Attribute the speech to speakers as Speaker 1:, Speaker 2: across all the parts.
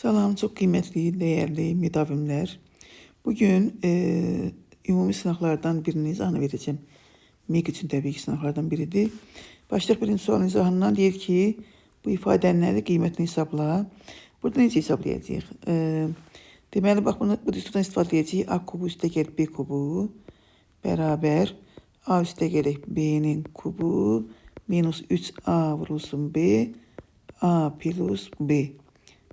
Speaker 1: Salam, çok kıymetli, değerli müdavimler. Bugün ümumi sınavlardan birini izahını vereceğim. MEG için tabii ki sınavlardan biridir. Başlık birinci sualın izahından deyir ki, bu ifadenin kıymetini hesapla. Burada necə hesaplayacağıq? Deməli, bax, bu düsturdan istifadə edəcəyik. A kubu üstə gəlib B kubu bərabər A üstə gəlib B'nin kubu minus 3A vurulsun B, A plus B.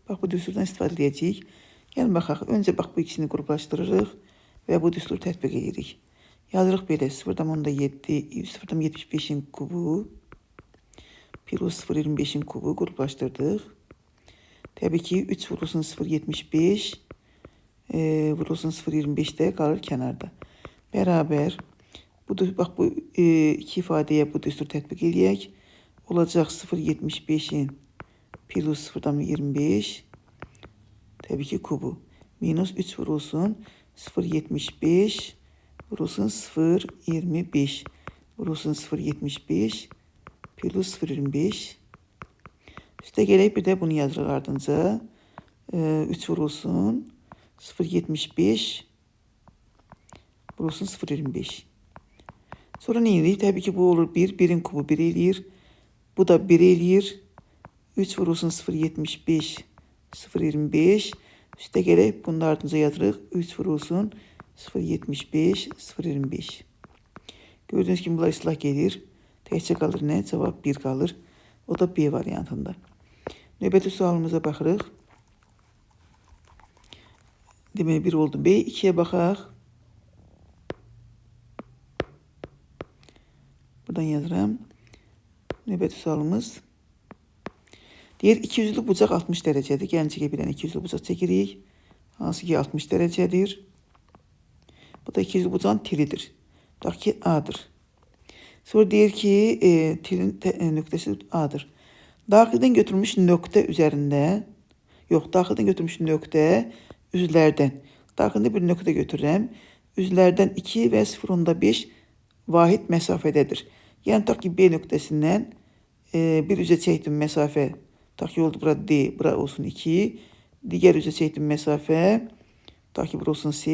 Speaker 1: Bak, bu düsturdan istifadə edəcəyik. Gəlin baxaq. Öncə bax, bu ikisini qruplaşdırırıq və bu düsturu tətbiq edirik. Yazırıq belə 0,75'in kubu plus 0,25'in kubu qruplaşdırdıq. Təbii ki 3 vurulsun 0,75 vurulsun 0,25 qalır kənarda. Bərabər. Bax, bu iki ifadəyə bu düsturu tətbiq edək. Olacaq 0,75'in plus 0,25 tabii ki kubu minus 3 vurulsun 0,75 vurulsun 0,25 vurulsun 0,75 plus 0,25 üstə gələk bir də bunu yazırıq ardınca 3 vurulsun 0,75 vurulsun 0,25 sonra ne edirik? Tabii ki bu olur 1, 1'in kubu 1 eləyir, bu da 1 eləyir, 3 vurulsun 0,75 0,25 üstə gələk bunun ardınca yazırıq 3 vurulsun 0,75 0,25 gördüğünüz kimi bunlar islah gelir, təkcə qalır nə? Cavab 1 qalır, o da B variantında. Növbəti sualımıza baxırıq. Deməli 1 oldu B, 2'ye baxaq. Buradan yazıram. Növbəti sualımız deyir 200'lü bucaq 60 dərəcədir. Gəlin çəkə bilən 200'lü bucaq çəkirik. Hansı ki 60 dərəcədir. Bu da 200'lü bucağın tiridir. Tutaq ki A'dır. Sonra deyir ki tirin nöqtəsi A'dır. Daxildən götürülmüş nöqtə üzərində, yox, daxildən götürülmüş nöqtə üzlərdən. Daxildə bir nöqtə götürürəm. Üzlərdən 2 və 0,5 vahid məsafədədir. Yəni tutaq ki B nöqtəsindən bir üzə çəkdim məsafə. Tutaq ki oldu bura D, bura olsun 2. Digər üzə çəkdim məsafə. Tutaq ki bura olsun C.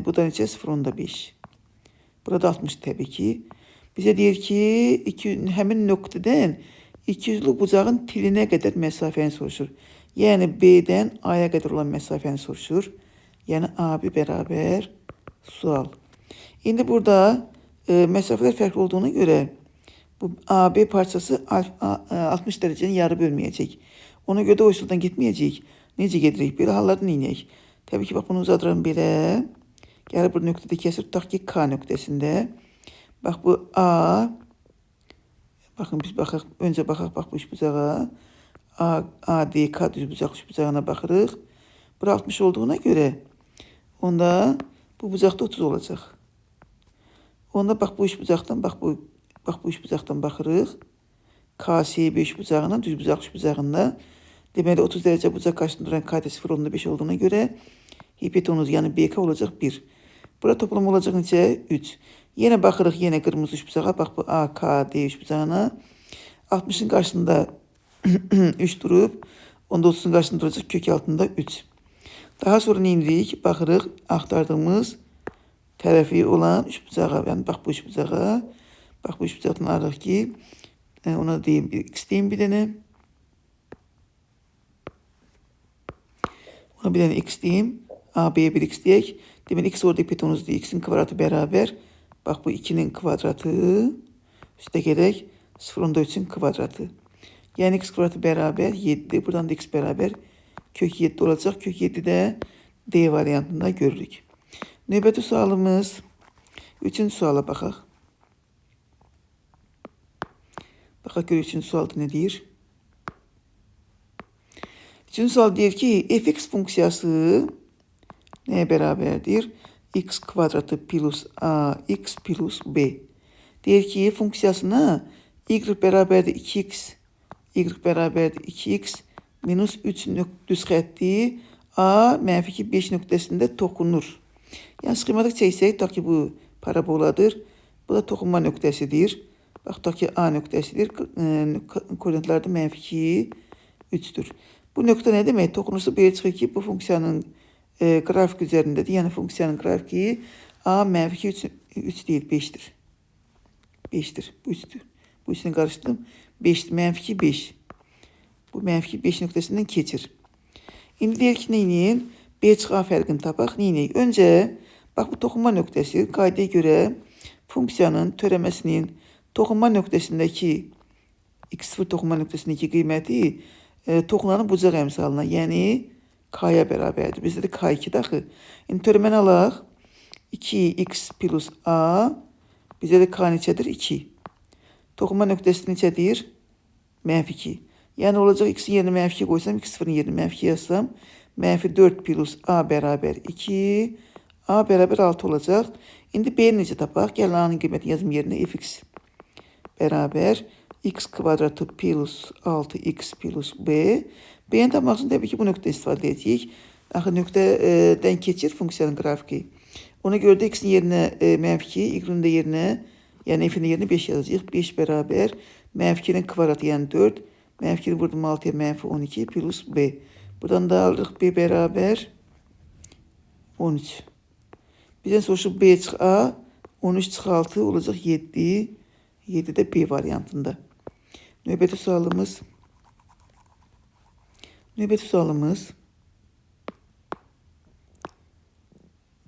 Speaker 1: Bu da necə? 0,5. Burada 60 təbii ki. Bizə deyir ki həmin nöqtədən 200'lü bucağın tilinə qədər məsafəni soruşur. Yəni B'dən A'ya qədər olan məsafəni soruşur. Yəni AB bərabər sual. İndi burada məsafələr fərqli olduğuna görə bu AB parçası 60 dərəcəni yarı bölməyəcək. Ona görə də o üsuldan getməyəcək. Necə gedirik? Belə hallarda neynəyək? Təbii ki, bax bunu uzadıram belə. Gəlib bir nöqtədə kəsir. Tutaq ki K nöqtəsində. Bax bu A. Baxın biz baxaq. Öncə baxaq bax bu üçbucağa. AD, K düzbucaq üçbucağına baxırıq. Bura 60 olduğuna görə onda bu bucaqda 30 olacaq. Onda bax bu üçbucaqdan bax bu üçbucaqdan baxırıq. KCB üçbucağına düzbucaq üçbucağında. Deməli 30 dərəcə bucaq qarşısında duran KD 0,5 olduğuna görə hipotenuz yəni BK olacaq 1. Burada toplam olacaq necə? 3. Yenə baxırıq yenə qırmızı üçbucağa. Bax bu AKD üçbucağına. 60'ın qarşısında 3 durub. Onda 30'un qarşısında duracaq kök altında 3. Daha sonra nə edirik? Baxırıq axtardığımız tərəfi olan üçbucağa. Yəni bax bu üçbucağa. Bax bu üçbucaqdan arıq ki ona deyim x deyim bir dənə. Ona bir dənə x deyim. AB'ye bir x deyək. Deməli x orada hipotenuzdur. X'in kvadratı bərabər. Bax bu 2'nin kvadratı. Üstə gələk 0,3'ün kvadratı. Yəni x kvadratı bərabər 7. Buradan da x bərabər kök 7 olacaq. Kök 7 də D variantında görürük. Növbəti sualımız 3-cü suala baxaq. Baxaq görək 3-cü sualda nə deyir? 3-cü sual deyir ki fx funksiyası nəyə bərabərdir? X kvadratı plus ax plus b. Deyir ki funksiyasına y bərabərdir 2x, y bərabərdir 2x minus 3 düz xətti A -2 5 nöqtəsində toxunur. Yəni sxematik çəksək, tutaq ki bu paraboladır. Bu da toxunma nöqtəsidir. Bax, tutaq ki A nöqtəsidir. Koordinatlarda -2, 3'dür. Bu nokta ne demek? Tokunursa böyle çıkıyor ki bu fonksiyonun grafik üzerindedir. Yani fonksiyonun grafiği a menfi 3 değil 5'tir. 5'tir. Bu 3'tür. Bu üçünü karıştırdım. 5'tir. Menfi 5. Bu menfi 5 noktasından keçir. İndi deyək ki, neyin? B çıx A fərqini tapaq. Neyin? Öncə, bax bu toxunma nöqtəsi qaydaya görə funksiyanın törəməsinin toxunma nöqtəsindəki x0 toxunma nöqtəsindəki qiyməti toxunanın bucaq əmsalına, yəni k-ya bərabərdir. Bizdə də k2 daxı. İndi törəməni alaq. 2x plus a. Bizdə də k neçədir? 2. Toxunma nöqtəsi neçədir? Mənfi 2. Yani olacak x'in yerine menfi 2 koysam, x0'ın yerine menfi 2 yazsam, menfi 4 plus a beraber 2, a beraber 6 olacak. Şimdi b'nin necə tapaq? Gəlin a'nın qiymətini yazım yerine fx beraber x kvadratı plus 6x plus b. B'nin tapmaq üçün təbii ki bu nöqtə istifadə edəcəyik. Axı nöqtədən keçir funksiyanın grafiki. Ona göre de x'in yerine menfi 2, y'nin de yerine, yani f'in yerine 5 yazacağıq. 5 beraber menfi 2'nin kvadratı yani 4. Menfi vurdum 6'ya menfi 12 plus b. Buradan da aldık b beraber 13. Bizden soruşup b çık a. 13 çık 6 olacak 7. 7 de b varyantında. Növbəti sualımız. Növbəti sualımız.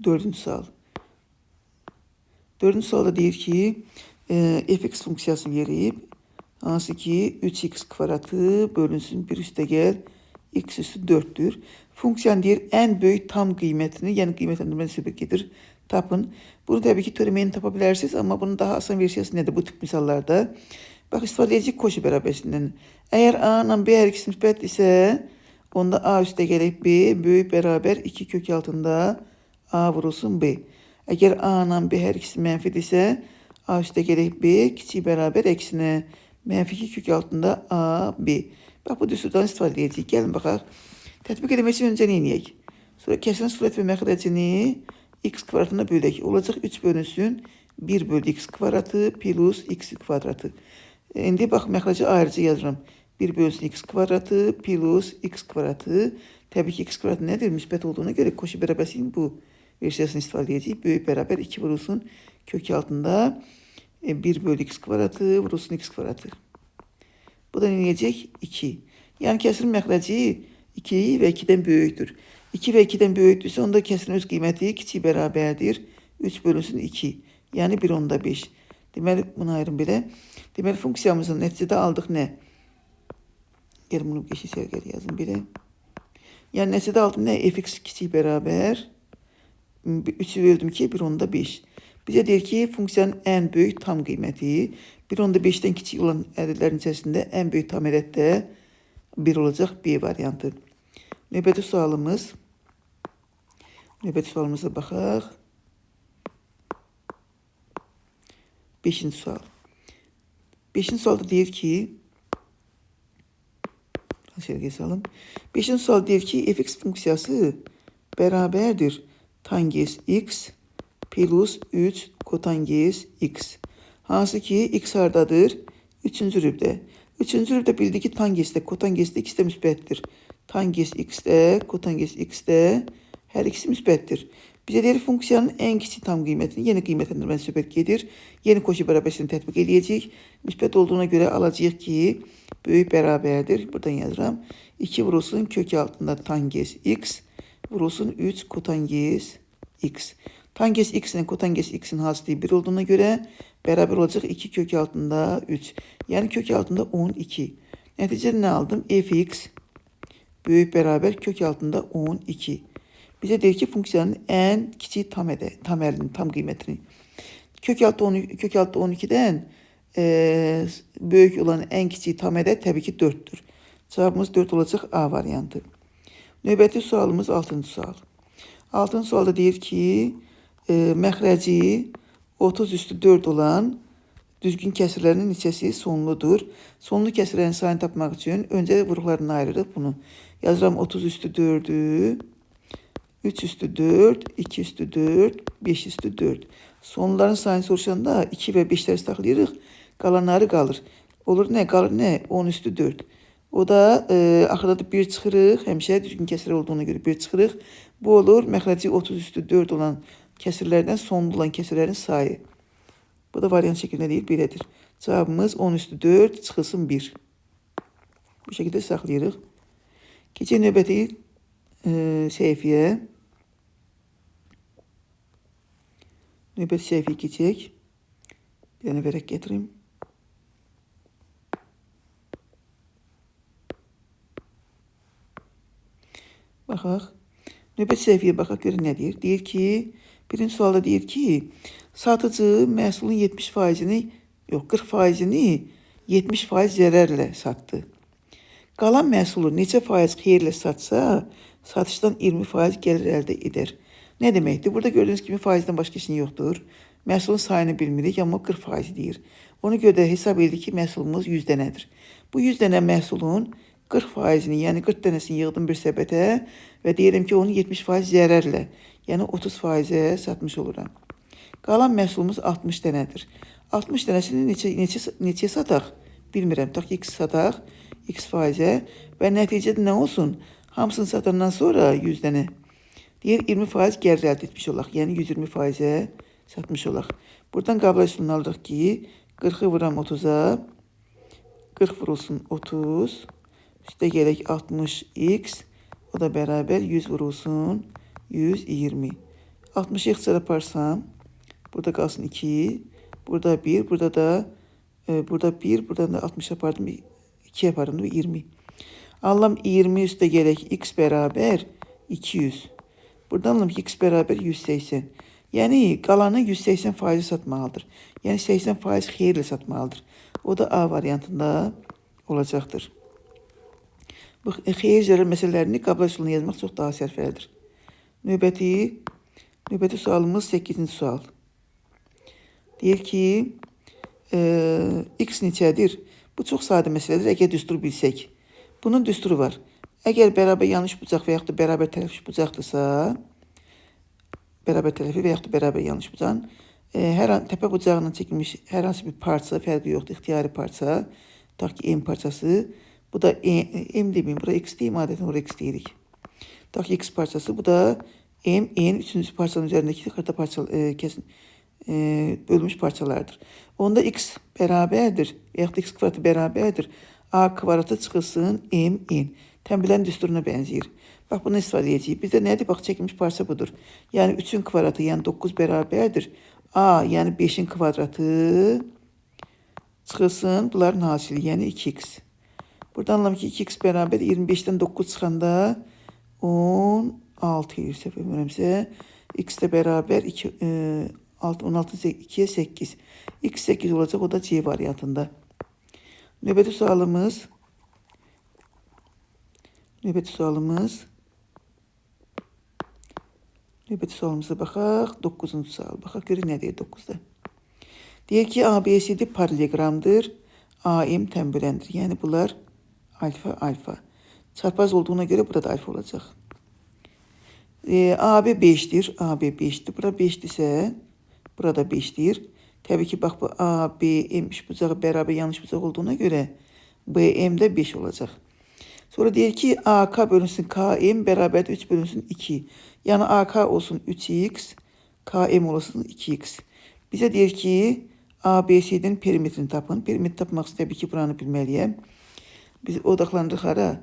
Speaker 1: 4. sual. 4. sualda deyir ki fx funksiyası verib. Hansı ki 3x kvadratı bölünsün bir üstə gəl x üstü 4'tür. Funksiyon deyir en böyük tam qiymətini, yəni qiymətləndirməni söhbət gedir. Tapın. Bunu təbii ki törəməyini tapa bilərsiniz, amma bunun daha asan versiyası nədir bu tip misallarda? Bax, istifadə edəcək koşu bərabərliyindən. Əgər a ilə b hər ikisi müsbət isə, onda a üstə gələk b böyük bərabər 2 kök altında a vurulsun b. Əgər a ilə b hər ikisi mənfidirsə, a üstə gələk b kiçik bərabər əksinə menfi 2 kök altında a, b. Bak bu düsturdan istifadə edəcəyik. Gəlin baxaq. Tətbiq etmək üçün öncə neyiniyək? Sonra kəsin surət və məxrəcini x kvadratına bölək. Olacaq 3 bölünsün 1 bölü x kvadratı plus x kvadratı. İndi bax məxrəci ayrıca yazıram. 1 bölünsün x kvadratı plus x kvadratı. Təbii ki x kvadratı nədir? Müsbət olduğuna görə koşu bərabərliyin bu versiyasını istifadə edəcəyik. Böyük bərabər 2 vurulsun kök altında 1 bölü x kvadratı vurulsun x kvadratı. Bu da ne diyecek? 2. Yani kəsirin məxrəci 2 və 2'den böyükdür. 2 və 2'den böyükdürsə onda kəsirin öz qiyməti kiçik bərabərdir. 3 bölünsün 2. Yani 1 onda 5. Deməli bunu ayırın belə. Deməli funksiyamızın nəticədə aldıq nə? Gəlin bunu eşit sərgəli yazın belə. Yani nəticədə aldım nə? Fx kiçik bərabər 3'ü böldüm ki 1 onda 5. Bizə deyir ki, funksiyanın ən böyük tam qiyməti 1 onda 5'dən kiçik olan ədədlərin içərisində ən böyük tam ədəddə 1 olacaq B variantı. Növbəti sualımız. Növbəti sualımıza baxaq. 5-ci sual. 5-ci sualda deyir ki, şöyle yazalım. 5-ci sual deyir ki, fx funksiyası bərabərdir tangens x plus 3 kotangens x. Hansı ki x hardadır? 3-cü rübdə. 3-cü rübdə bildi ki tangens də kotangens də x də müsbətdir. Tangens x də kotangens x də hər ikisi müsbətdir. Bizə deyir funksiyanın ən kiçik tam qiymətini, yeni qiymətləndirməni söhbət gedir. Yeni koşu bərabərliyini tətbiq edəcəyik. Müsbət olduğuna görə alacağıq ki böyük bərabərdir. Buradan yazıram. 2 vurulsun kök altında tangens x vurulsun 3 kotangens x. Tangens x ile kotangens x'in hasılı 1 olduğuna göre beraber olacak 2 kök altında 3. Yani kök altında 12. Neticede ne aldım? Fx büyük beraber kök altında 12. Bize der ki fonksiyonun en kiçik tam kıymetini. Kök altı 12'den büyük olan en kiçik tam ədəd tabii ki 4'tür. Cevabımız 4 olacak A variantı. Növbəti sualımız 6-cı sual. 6-cı sualda deyir ki məxrəci 30 üstü 4 olan düzgün kəsirlərinin neçəsi sonludur. Sonlu kəsirlərin sayını tapmaq üçün öncə vuruqlarını ayırırıq bunu. Yazıram 30 üstü 4'ü, 3 üstü 4, 2 üstü 4, 5 üstü 4. Sonluların sayını soruşanda 2 və 5'ləri saxlayırıq. Qalanları qalır. Olur nə? Qalır nə? 10 üstü 4. O da axırda da 1 çıxırıq. Həmişə düzgün kəsir olduğuna görə 1 çıxırıq. Bu olur məxrəci 30 üstü 4 olan kəsirlərdən sonda olan kəsirlərin sayı. Bu da variant şəklində deyil, belədir. Cavabımız 10 üstü 4 çıxılsın 1. Bu şəkildə saxlayırıq. Keçək növbəti səhifəyə. Növbəti səhifəyə keçək. Bir dənə vərəq gətirim. Baxaq. Növbəti səhifəyə baxaq, görün nə deyir. Deyir ki, birinci sualda deyir ki, satıcı məhsulun 70%-ni, yox 40%-ni 70% zərərlə satdı. Qalan məhsulu neçə faiz xeyirlə satsa, satışdan 20% gəlir əldə edər. Nə deməkdir? Burada gördüyünüz kimi faizdən başqa heç nə yoxdur. Məhsulun sayını bilmirik, amma 40% deyir. Ona görə də hesab edirik ki, məhsulumuz 100 dənədir. Bu 100 dənə məhsulun 40%-ni, yəni 40 dənəsini yığdım bir səbətə və deyirəm ki, onu 70% zərərlə, yəni 30%-ə satmış oluram. Qalan məhsulumuz 60 dənədir. 60 dənəsini neçə sataq? Bilmirəm. Tutaq ki, x sataq, x faizə və nəticədə nə olsun? Hamısını satandan sonra 100 dənə. Deyir 20% gəlir əldə etmiş olaq, yəni 120%-ə satmış olaq. Buradan qabla üstünü alırıq ki, 40-ı vuram 30-a, 40 vurulsun 30, üstə gələk 60x, o da bərabər 100 vurulsun 120. 60-ı ixtisar aparsam, burada qalsın 2, burada 1, burada da burada 1, buradan da 60 apardım, 2 apardım, 20. Alıram 20 üstə gələk x bərabər 200. Buradan alıram ki, x bərabər 180. Yəni, qalanı 180% satmalıdır. Yəni, 80% xeyirlə satmalıdır. O da A variantında olacaqdır. Bu xeyir zərər məsələlərini qabla üsuluna yazmaq çox daha sərfəlidir. Növbəti sualımız 8-ci sual. Deyir ki, x neçədir? Bu çox sadə məsələdir, əgər düstur bilsək. Bunun düsturu var. Əgər bərabər yanlış bucaq və yaxud da bərabər tərəfli bucaqdırsa, bərabər tərəfi və yaxud da bərabər yanlış bucağın təpə bucağından çəkilmiş hər hansı bir parça, fərqi yoxdur, ixtiyari parça, tutaq ki, M parçası. Bu da M deməyim, bura x deyim, adətən oraya x deyirik. Tutaq ki, x parçası, bu da M, N, üçüncü parçanın üzərindəki xırda bölünmüş parçalardır. Onda x bərabərdir, və yaxud da x kvadratı bərabərdir. A kvadratı çıxılsın M, N. Tənbilən düsturuna bənzəyir. Bax, bunu istifadə edəcəyik. Bizdə nədir? Bax, çəkilmiş parça budur. Yəni, 3-ün kvadratı, yəni 9 bərabərdir. A, yəni 5-in kvadratı çıxılsın bunların hasili, yəni 2x. Buradan anlam ki, 2x bərabər 25-dən 9 çıxanda 16 edir, səhv etmirəmsə. X də bərabər 16, 2-yə 8. X 8 olacaq, o da C variantında. Növbəti sualımıza baxaq. 9-cu sual. Baxaq, görək nə deyir 9-da. Deyir ki, ABCD paraleqramdır. AM tənbüləndir. Yəni, bunlar alfa, alfa. Çarpaz olduğuna görə burada alfa olacaq. AB 5'dir. AB 5'dir. Bura 5'dirsə, burada 5'dir. Təbii ki, bax, bu ABM bucağı bərabər yanlış bucaq olduğuna görə BM də 5 olacaq. Sonra deyir ki, AK bölünsün KM bərabərdir 3 bölünsün 2. Yəni, AK olsun 3x, KM olsun 2x. Bizə deyir ki, ABC'nin perimetrini tapın. Perimetri tapmaq üçün təbii ki, buranı bilməliyəm. Biz odaqlandırıq hara?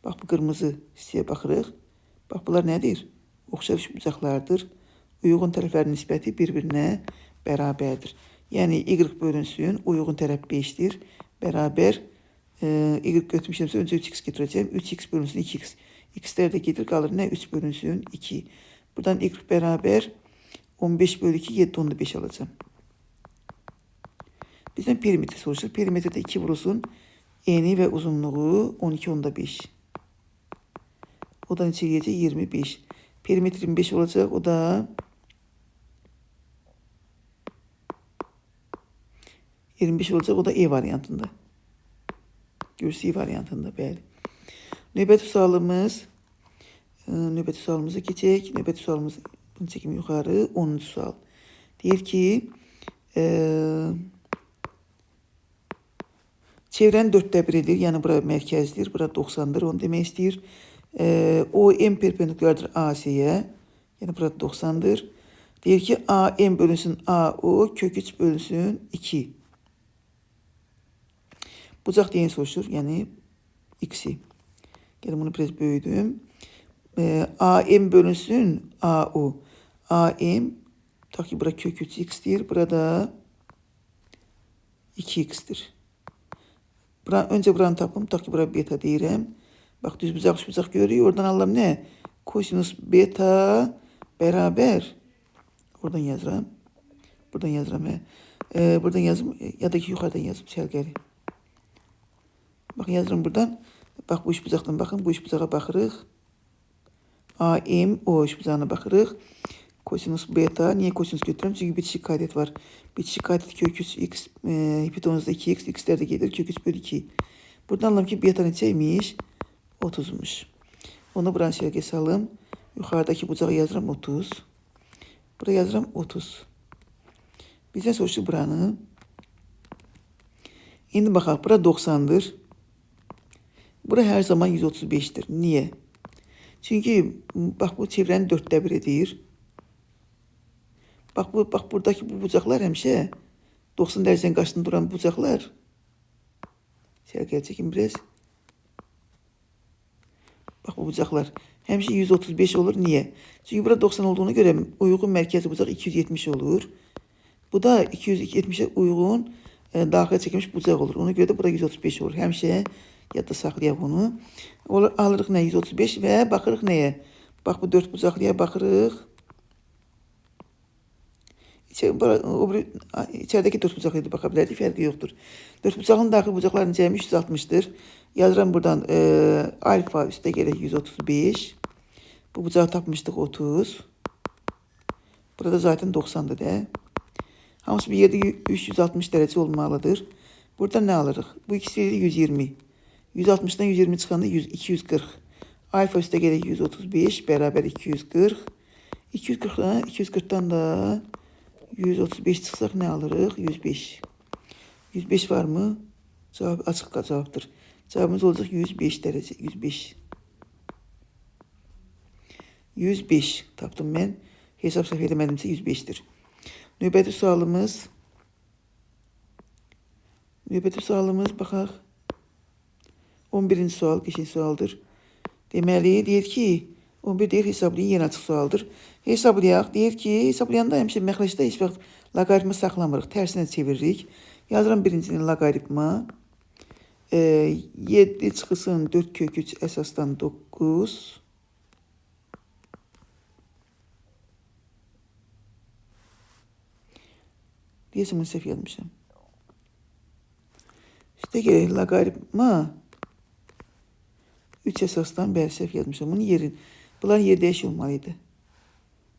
Speaker 1: Bax, bu qırmızı hissəyə baxırıq. Bax, bunlar nədir? Oxşar bucaqlardır. Uyğun tərəflərin nisbəti bir-birinə bərabərdir. Yəni, Y bölünsün, uyğun tərəf 5'dir. Bərabər, Y götürmüşəmsə, öncə 3x getirəcəm. 3x bölünsün 2x. X'lər də gedir, qalır nə? 3 bölünsün 2. Buradan Y bərabər 15 bölü 2, 7/5 alacağım. Bizdən perimetri soruşur. Perimetrdə 2 vurulsun. Eni və uzunluğu 12/5. O da neçə eləyəcək? 25. Perimetr 25 olacaq. O da 25 olacaq. O da E variantında. Görürsü E variantında, bəli. Növbəti sualımıza keçək. Növbəti sualımız, bunu çəkim yuxarı. 10-cu sual. Deyir ki, Çevrənin 1/4-dir. Yəni bura mərkəzdir. Bura 90'dır. Onu demək istəyir. OM perpendikulardır AC'yə. Yəni burada 90'dır. Deyir ki AM bölünsün AO kök 3 bölünsün 2. Bucaq deyəni soruşur. Yəni x'i. Gəlin bunu biraz böyüdüm. AM bölünsün AO. AM tak ki bura kök 3x'dir. Burada 2x'dir. Önce buranı tapım. Tak ki bura beta deyirəm. Bak düz bucaq görüyor. Oradan alalım ne? Kosinüs beta beraber. Oradan yazıram. Buradan yazıram. Buradan yazım. Ya da ki yukarıdan yazım. Çelgeli. Bakın yazıram buradan. Bak bu iş bucaqdan bakın. Bu iş bucağa baxırıq. AM o iş bucağına baxırıq. Kosinüs beta. Niye kosinüs götürürüm? Çünkü bitişik kaydet var. Bitişik kaydet kök 3x. Hipotenuzda 2x. X'ler de gelir. Kök 3 bölü 2. Buradan alalım ki beta neçəymiş? 30'muş. Onu buranın şərqə salım. Yuxarıdakı bucağı yazıram 30. Buraya yazıram 30. Bizden soruşdu buranı. İndi baxaq. Bura 90'dır. Bura her zaman 135'tir. Niye? Çünkü bak bu çevrənin 1/4'idir. Bak buradaki bu bucaqlar həmişə 90 dərəcənin qarşısında duran bucaqlar. Şərqə çəkin biraz. Bak bu bucaqlar həmişə 135 olur. Niye? Çünkü burada 90 olduğuna göre uygun mərkəzi bucaq 270 olur. Bu da 270'e uygun daxil çəkilmiş bucaq olur. Ona göre de burada 135 olur. Həmişə yadda saxlayaq bunu. Alırıq nə? 135 və baxırıq nəyə? Bax bu 4 bucaqlıya baxırıq. İçəridəki 4 bucaqlıya da baxa bilərdik. Fərqi yoxdur. 4 bucaqlının daxil bucaqlarının cəmi 360'dır. Yazıram buradan alfa üstə gələk 135. Bu bucağı tapmışdıq 30. Burada zaten 90'dır da. Hamısı bir yerde 360 derece olmalıdır. Burada ne alırıq? Bu ikisi 120. 160'dan 120 çıxanda 240. Alfa üstə gələk 135 beraber 240. 240'dan da 135 çıxsaq ne alırıq? 105. 105 var mı? Cavab açıq cavabdır. Cevabımız olacaq 105 derece. 105. 105 tapdım mən. Hesab səhv edəmədimsə 105'dir. Növbəti sualımız baxaq. 11. sual, 5. sualdır. Deməli, deyir ki, 11 deyir hesablayın, yeni açıq sualdır. Hesablayaq, deyir ki, hesablayanda həmişə məxrəcdə heç vaxt loqaritmi saxlamırıq, tərsinə çeviririk. Yazıram birincinin loqaritma. 7 çıxısın 4 kök 3 əsasdan 9. Deyəsən bunu səhv yazmışam. Üstə gələk loqaritma 3 əsasdan bəli səhv yazmışam. Bunların yeri dəyişik olmalıydı.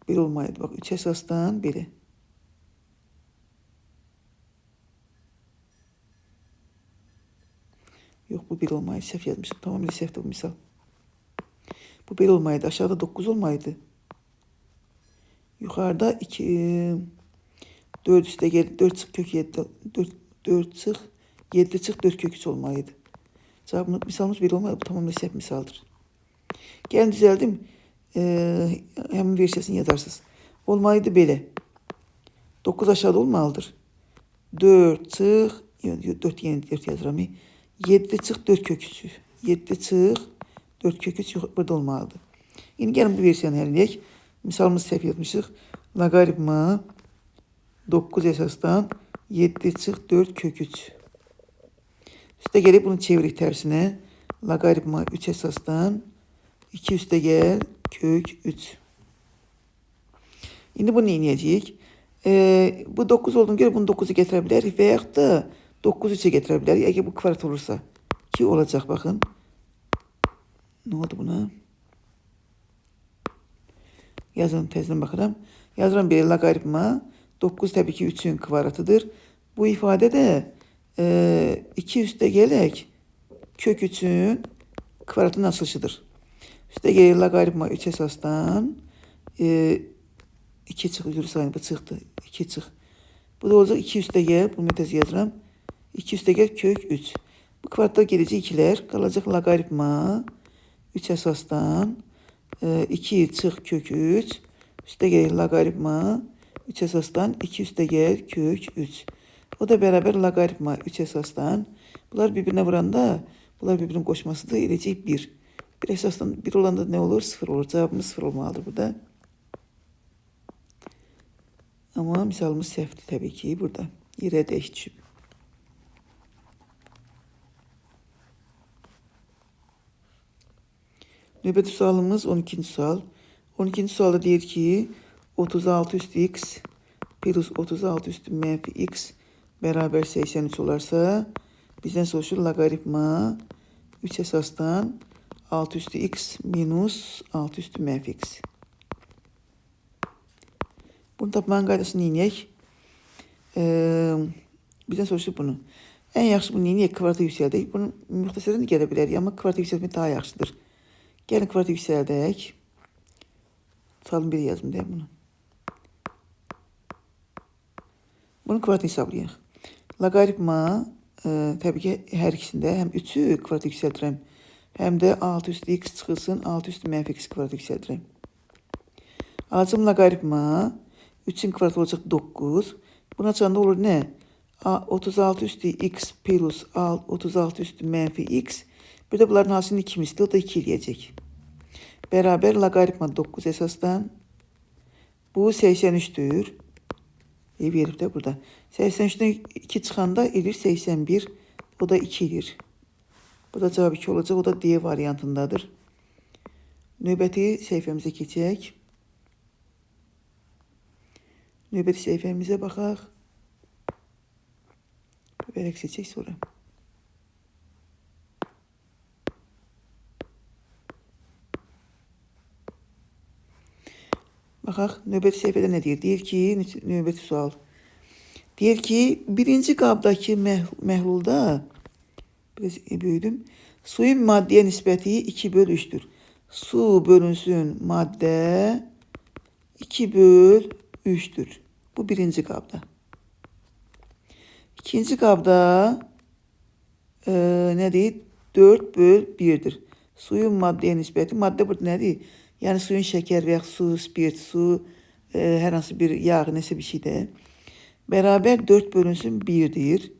Speaker 1: Belə olmalıydı. Bax 3 əsasdan belə. Yox bu belə olmalıydı. Səhv yazmışam. Tamamilə səhvdir bu misal. Bu belə olmalıydı. Aşağıda 9 olmalıydı. Yuxarıda 4 üstə gəl 4 çıx kök 7 4 çıx 7 çıx 4 kök 3 olmalıydı. Cavabımız misalımız belə olmalı. Bu tamamilə səhv misaldır. Gəlin düzəldim. Həmin versiyasını yazarsınız. Olmalıydı belə. 9 aşağıda olmalıdır. 4 çıx 4 yeni 4 yazıram. 7 çıx 4 kök 3. 7 çıx 4 kök 3 burada olmalıdır. İndi gəlin bu versiyanı həll edək. Misalımızı səhv yazmışıq. Loqaritma 9 əsasdan 7 çıx 4 kök 3. Üstə gəlib bunu çevirik tərsinə. Loqaritma 3 əsasdan 2 üstə gəl kök 3. İndi bunu eləyəcəyik. Bu 9 olduğuna görə bunu 9'a gətirə bilərik və yaxud da 9'u 3'e gətirə bilərik. Əgər bu kvadrat olursa ki olacaq baxın. Nə oldu buna? Yazın təzdən baxıram. Yazıram belə loqaritma 9 təbii ki 3'ün kvadratıdır. Bu ifadə də 2 üstə gələk kök 3'ün kvadratının açılışıdır. Üstə gəlir loqaritma 3 əsasdan 2 çıx üzrü sayını bu çıxdı. 2 çıx. Bu da olacaq 2 üstə gəl. Bu metası yazıram. 2 üstə gəl kök 3. Bu kvadratda gedəcək 2'lər. Qalacaq loqaritma 3 əsasdan 2 çıx kök 3. Üstə gəlir loqaritma 3 əsasdan 2 üstə gəlir kök 3. O da bərabər loqaritma 3 əsasdan. Bunlar bir-birinə vuranda, bunlar bir-birinin qoşmasıdır. Eləcək 1. 1 əsasdan 1 olanda nə olur? 0 olur. Cavabımız 0 olmalıdır burada. Amma misalımız səhvdir təbii ki burada. Yerə dəş düşüb. Növbəti sualımız 12-ci sual. 12-ci sualda deyir ki 36 üstü x plus 36 üstü mənfi x bərabər 83 olarsa bizdən soruşur loqaritma 3 əsasdan 6 üstü x minus 6 üstü mənfi x. Bunu tapmanın qaydasını neyək? Bizdən soruşur bunu. Ən yaxşı bunu neyək? Kvadrata yüksəldək. Bunu müxtəsərdən gələ bilərik, amma kvadrata yüksəlmək daha yaxşıdır. Gəlin kvadrata yüksəldək. Sualın biri yazım deyəm bunu. Bunu kvadratını hesablayaq. Loqaritma təbii ki hər ikisində həm 3'ü kvadrata yüksəldirəm, həm də 6 üstü x çıxılsın, 6 üstü mənfi x kvadrata yüksəldirəm. Alacağım loqaritma 3'ün kvadratı olacaq 9. Buna açanda olur nə? 36 üstü x plus 36 üstü mənfi x. Bir də bunların hasilini 2 misli, o da 2 eləyəcək. Bərabər loqaritma 9 əsasdan. Bu 83'dür. Verib də burada. 83'dən 2 çıxanda elir 81. O da 2 elir. Burada cavab 2 olacaq. O da D variantındadır. Növbəti səhifəmizə keçək. Növbəti səhifəmizə baxaq. Vərəq seçək sonra. Baxaq, növbəti səhifədə nə deyir? Deyir ki, növbəti sual. Deyir ki, birinci qabdakı məhlulda, biraz böyüdüm, suyun maddəyə nisbəti 2/3'dür. Su bölünsün maddə 2/3'dür. Bu birinci qabda. İkinci qabda nədir? 4/1'dir. Suyun maddəyə nisbəti, maddə burada nədir? Yəni suyun şəkər və yaxud su, spirt, su, hər hansı bir yağ, nəsə bir şeydir. Bərabər 4 bölünsün 1'dir.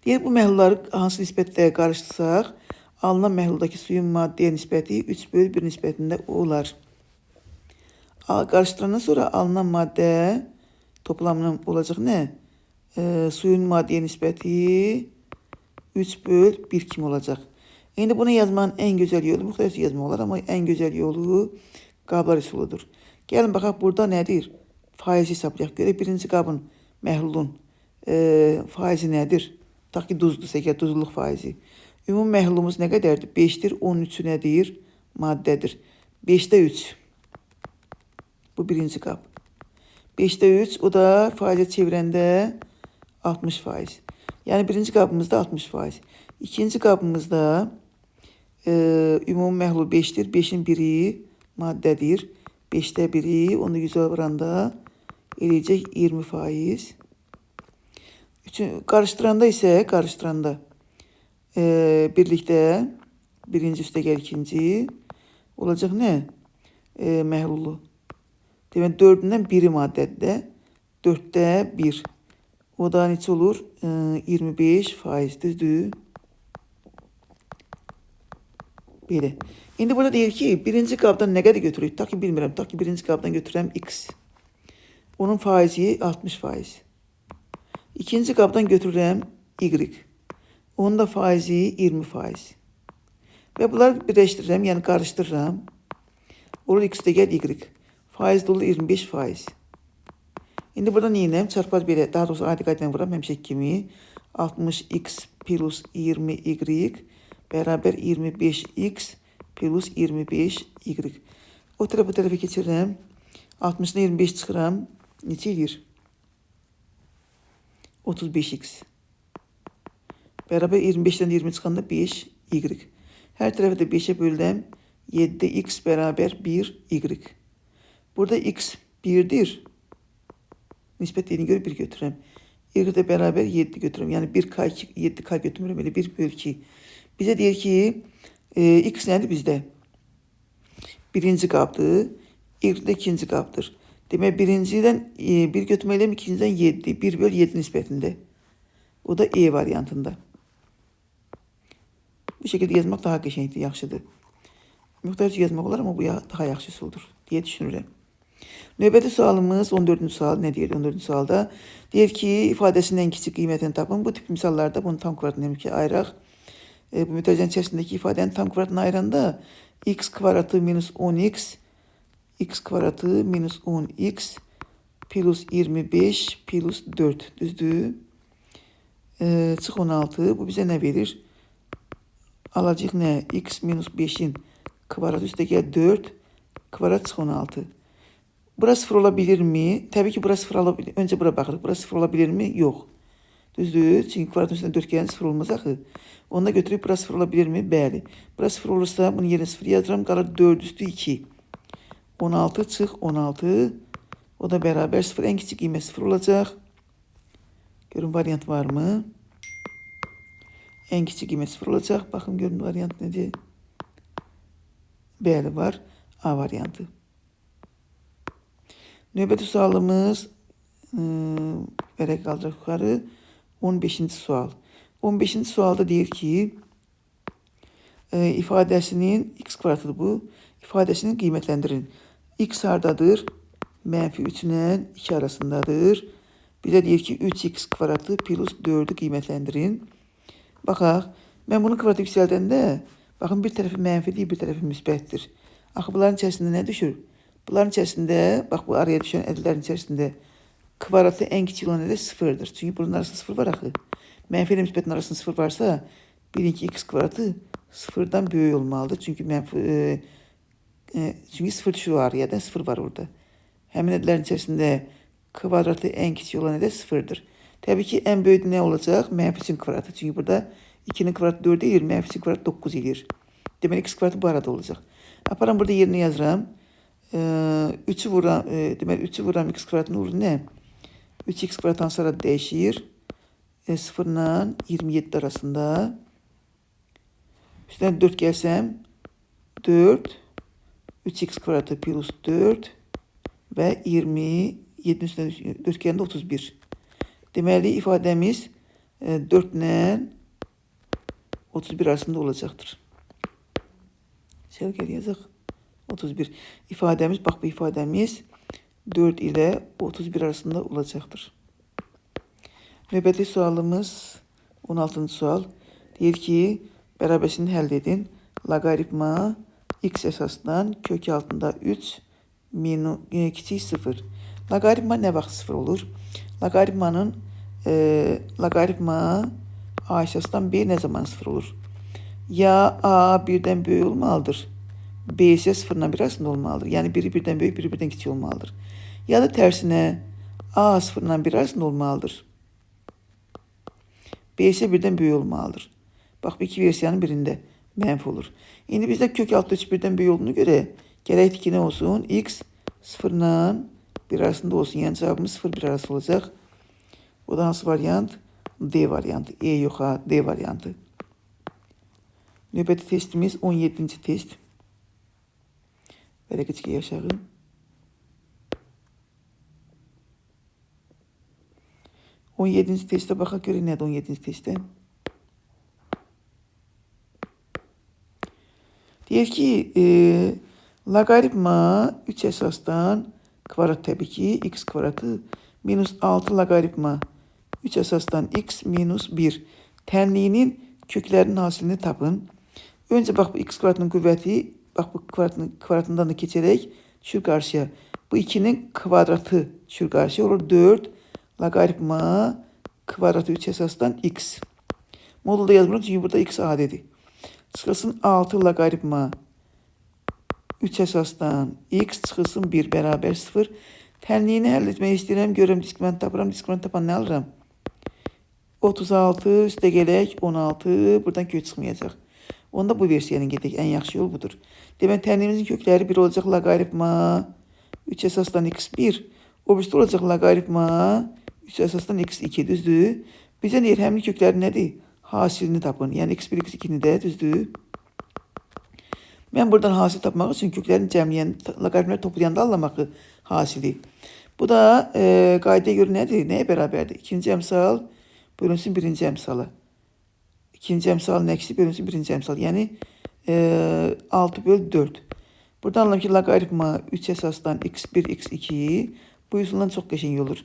Speaker 1: Deyir, bu məhlulları hansı nisbətlə qarışdırsaq, alınan məhluldakı suyun maddəyə nisbəti 3/1 nisbətində olar. Qarışdırandan sonra alınan maddə toplamının olacaq nə? Suyun maddəyə nisbəti 3/1 kimi olacaq. İndi bunu yazmanın ən gözəl yolu, müxtəlif yazma olar, amma ən gözəl yolu qablar üsuludur. Gəlin baxaq, burada nədir? Faizi hesablayaq. Görə birinci qabın, məhlulun faizi nədir? Ta ki duzdursa, əgər duzluluq faizi. Ümumi məhlulumuz nə qədərdir? 5'dir, 13'ü nədir? Maddədir. 5'də 3. Bu birinci qab. 5'də 3, o da faizə çevirəndə 60%. Yəni birinci qabımızda 60%. İkinci qabımızda ümumi məhlul 5'dir. 5'in biri maddədir. 5'də 1'i, onu 100'ə vuranda eləyəcək 20%. Qarışdıranda isə, birlikdə birinci üstə gəl ikinci olacaq nə? Məhlulu. Demək, 4'ündən biri maddədir. 4'də 1. O da neçə olur? 25%, düzdür? Belə. İndi burada deyir ki, birinci qabdan nə qədər götürürük? Ta ki bilmirəm. Ta ki birinci qabdan götürürəm x. Onun faizi 60%. İkinci qabdan götürürəm y. Onun da faizi 20%. Və bunları birləşdirirəm, yəni qarışdırıram. Olur x-də gəl y. Faiz də olur 25%. İndi burada neyinəm? Çarpar belə, daha doğrusu adi qaydadan vuram, həmişə kimi. 60x plus 20y bərabər 25x plus 25y. O tərəfə tərəfə keçirəm. 60'dan 25 çıxıram. Neçə edir? 35x. Bərabər 25'dən 20 çıxanda 5y. Hər tərəfə də 5'ə böldüm. 7'də x bərabər 1y. Burada x 1'dir. Nisbət dediyinə görə 1 götürürəm. Y de beraber 7 götürürüm. Yani 1K 7K götürürüm. Öyle 1 bölü 2. Bize deyir ki X nədir bizdə? Birinci qabdır. Y də ikinci qabdır. Demək birinciden 1 götürməliyəm, ikinciden 7. 1 bölü 7 nisbətində. O da E variantında. Bu şekilde yazmaq daha qəşəngdir, yaxşıdır. Müxtəlif yazmaq olar, amma bu daha yaxşı üsuldur deyə düşünürəm. Növbəti sualımız 14-cü sual. Nə deyir 14-cü sualda? Deyir ki, ifadəsinin ən kiçik qiymətini tapın. Bu tip misallarda bunu tam kvadratına ayıraq. Bu mütərizənin içərisindəki ifadənin tam kvadratına ayıranda x kvadratı minus 10x, x kvadratı minus 10x plus 25 plus 4 düzdür. Çıx 16. Bu bizə nə verir? Alacaq nə? X minus 5'in kvadratı üstəgəl 4 kvadrat çıx 16. Bura sıfır olabilir mi? Tabii ki bura sıfır olabilir. Önce bura baxırıq. Bura sıfır olabilir mi? Yox. Düzdür. Çünki kvadratın üstündə 4 gələn sıfır olmaz axı. Onu da götürüb bura sıfır olabilir mi? Bəli. Bura sıfır olursa bunun yerine sıfır yazıram. Qalır 4 üstü 2. 16 çıx 16. O da bərabər sıfır. En kiçik qiymət sıfır olacaq. Görün variant var mı? En kiçik qiymət sıfır olacaq. Baxın görün variant nədir? Bəli var. A variantı. Növbəti sualımız verək qaldıraq yuxarı. 15-ci sual. 15-ci sualda deyir ki, ifadəsinin x kvadratıdır bu. İfadəsini qiymətləndirin. X hardadır? Mənfi 3 ilə 2 arasındadır. Bir də deyir ki, 3x kvadratı plus 4'ü qiymətləndirin. Baxaq, mən bunu kvadratı yüksəldəndə, baxın bir tərəfi mənfidir, bir tərəfi müsbətdir. Axı bunların içərisində nə düşür? Bunların içərisində, bax bu araya düşən ədədlərin içərisində kvadratı en kiçik olan ədəd sıfırdır. Çünki bunun arasında sıfır var axı. Mənfi ilə müsbətin arasında sıfır varsa, birinci x kvadratı sıfırdan böyük olmalıdır. Çünki çünki sıfır düşür o araya, sıfır var orada. Həmin ədədlərin içərisində kvadratı en kiçik olan ədəd sıfırdır. Təbii ki, en böyük nə olacaq? Mənfi üçün kvadratı. Çünki burada 2'nin kvadratı 4 edir, mənfi üçün kvadratı 9 edir. Deməli, x kvadratı bu arada olacaq. Aparam burada yerine yazıram. 3'ü vuram, deməli 3'ü vuram x kvadratının olur nə? 3x kvadratdan sonra dəyişir. 0 ilə 27 arasında. Üstüne 4 gəlsəm 4 3x kvadratı plus 4 və 27 üstüne 4 gələndə 31. Deməli ifadəmiz 4 ilə 31 arasında olacaqdır. Gəl yazaq. 31. İfadəmiz, bax bu ifadəmiz 4 ilə 31 arasında olacaqdır. Növbəti sualımız 16-cı sual. Deyir ki, bərabərsini həll edin. Loqaritma x əsasdan kök altında 3 kiçik 0. Loqaritma nə vaxt 0 olur? Loqaritma a əsasdan b nə zaman 0 olur? Ya a 1'den böyük olmalıdır. B ise 0'dan 1 arasında olmalıdır. Yani biri 1'den büyük, biri 1'den küçük olmalıdır. Ya da tersine A 0'dan 1 arasında olmalıdır. B ise 1'den büyük olmalıdır. Bak bu iki versiyanın birinde mənfi olur. İndi bizde kök altı 3 1'den büyük olduğunu göre gerek ki ne olsun? X 0'dan 1 arasında olsun. Yani cevabımız 0-1 arası olacak. O da hansı varyant? D varyantı. E yok ha, D varyantı. Növbəti testimiz 17. test. Belə keçək aşağı. 17. testə baxaq görək nədir 17. testdə. Deyir ki, loqaritma 3 əsasdan kvadrat təbii ki, x kvadratı minus 6 loqaritma 3 əsasdan x minus 1 tənliyinin köklərinin hasilini tapın. Önce bak bu x kvadratının kuvveti, bak bu kvadratından da geçerek düşür karşıya. Bu 2'nin kvadratı düşür karşıya olur 4 logaritma kvadratı 3 esasdan x. Modulda yazmıyorum çünkü burada x adedi. Çıxılsın 6 logaritma 3 esasdan x çıxılsın 1 beraber 0. Tənliyini həll etmək istəyirəm. Görürəm diskriminant tapıram. Diskriminant tapan nə alıram? 36 üstə gələk 16. Buradan kök çıxmayacaq. Onda bu versiyanın gedək. Ən yaxşı yol budur. Demək tənliyimizin kökləri 1 olacaq logaritma 3 esasdan x1. O birisi olacaq logaritma 3 əsasdan x2 düzdür. Bizə deyir həmin köklərin nədir? Hasilini tapın. Yəni x1, x2-ni də düzdür. Mən buradan hasil tapmaq üçün köklərin cəmləyən, loqaritmləri toplayanda anlamaq hasili. Bu da qaydaya görə nədir? Nəyə bərabərdir? İkinci əmsal bölünsün birinci əmsala. İkinci əmsalın əksi bölünsün birinci əmsal. Yəni 6/4. Buradan anlayalım ki, loqaritma 3 əsasdan x1, x2 bu üsuldan çox qəşəng olur.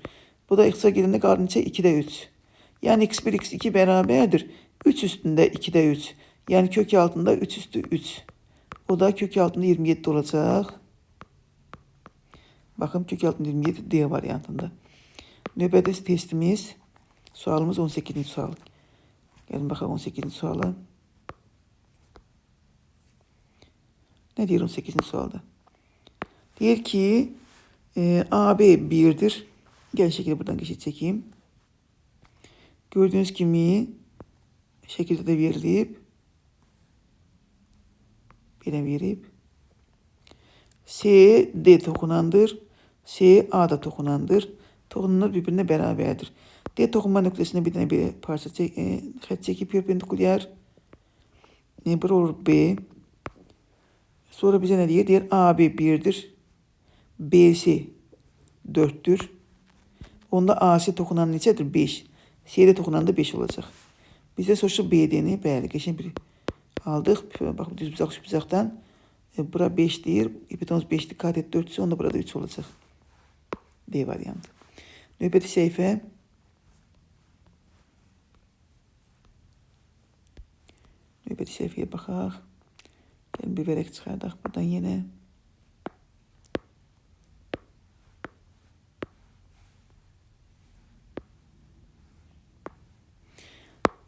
Speaker 1: Bu da x-a gələndə qalır neçə? 2-də 3. Yəni x1, x2 bərabərdir. 3 üstündə 2-də 3. Yəni kök altında 3 üstü 3. O da kök altında 27 olacaq. Baxın, kök altında 27 D variantında. Növbəti testimiz, sualımız 18-ci sual. Gəlin baxaq 18-ci suala. Nə deyir 18-ci sualda? Deyir ki, AB 1'dir. Gəl şəkildə buradan geçit çəkeyim. Gördüğünüz kimi şəkildə də verilib. Belə verib. C, D toxunandır. C, A da toxunandır. Toxunanlar bir-birinə bərabərdir. D toxunma nöqtəsində bir dənə bir parça xət çəkib perpendikulyar. Bir olur B. Sonra bize ne diyor? Deyir AB 1'dir. B'si 4'tür. Onda AC toxunan neçədir? 5. C'de toxunan da 5 olacaq. Bizdə soruşur BD-ni. Bəli, qəşəng bir aldıq. Bax, düz bucaqdan. Bura 5 deyir. İpitomuz 5'dir. Katet 4'sə onda burada 3 olacaq. D variantı. Növbəti səhifə. Növbəti səhifəyə baxaq. Gəlin bir vərək çıxardaq buradan yenə.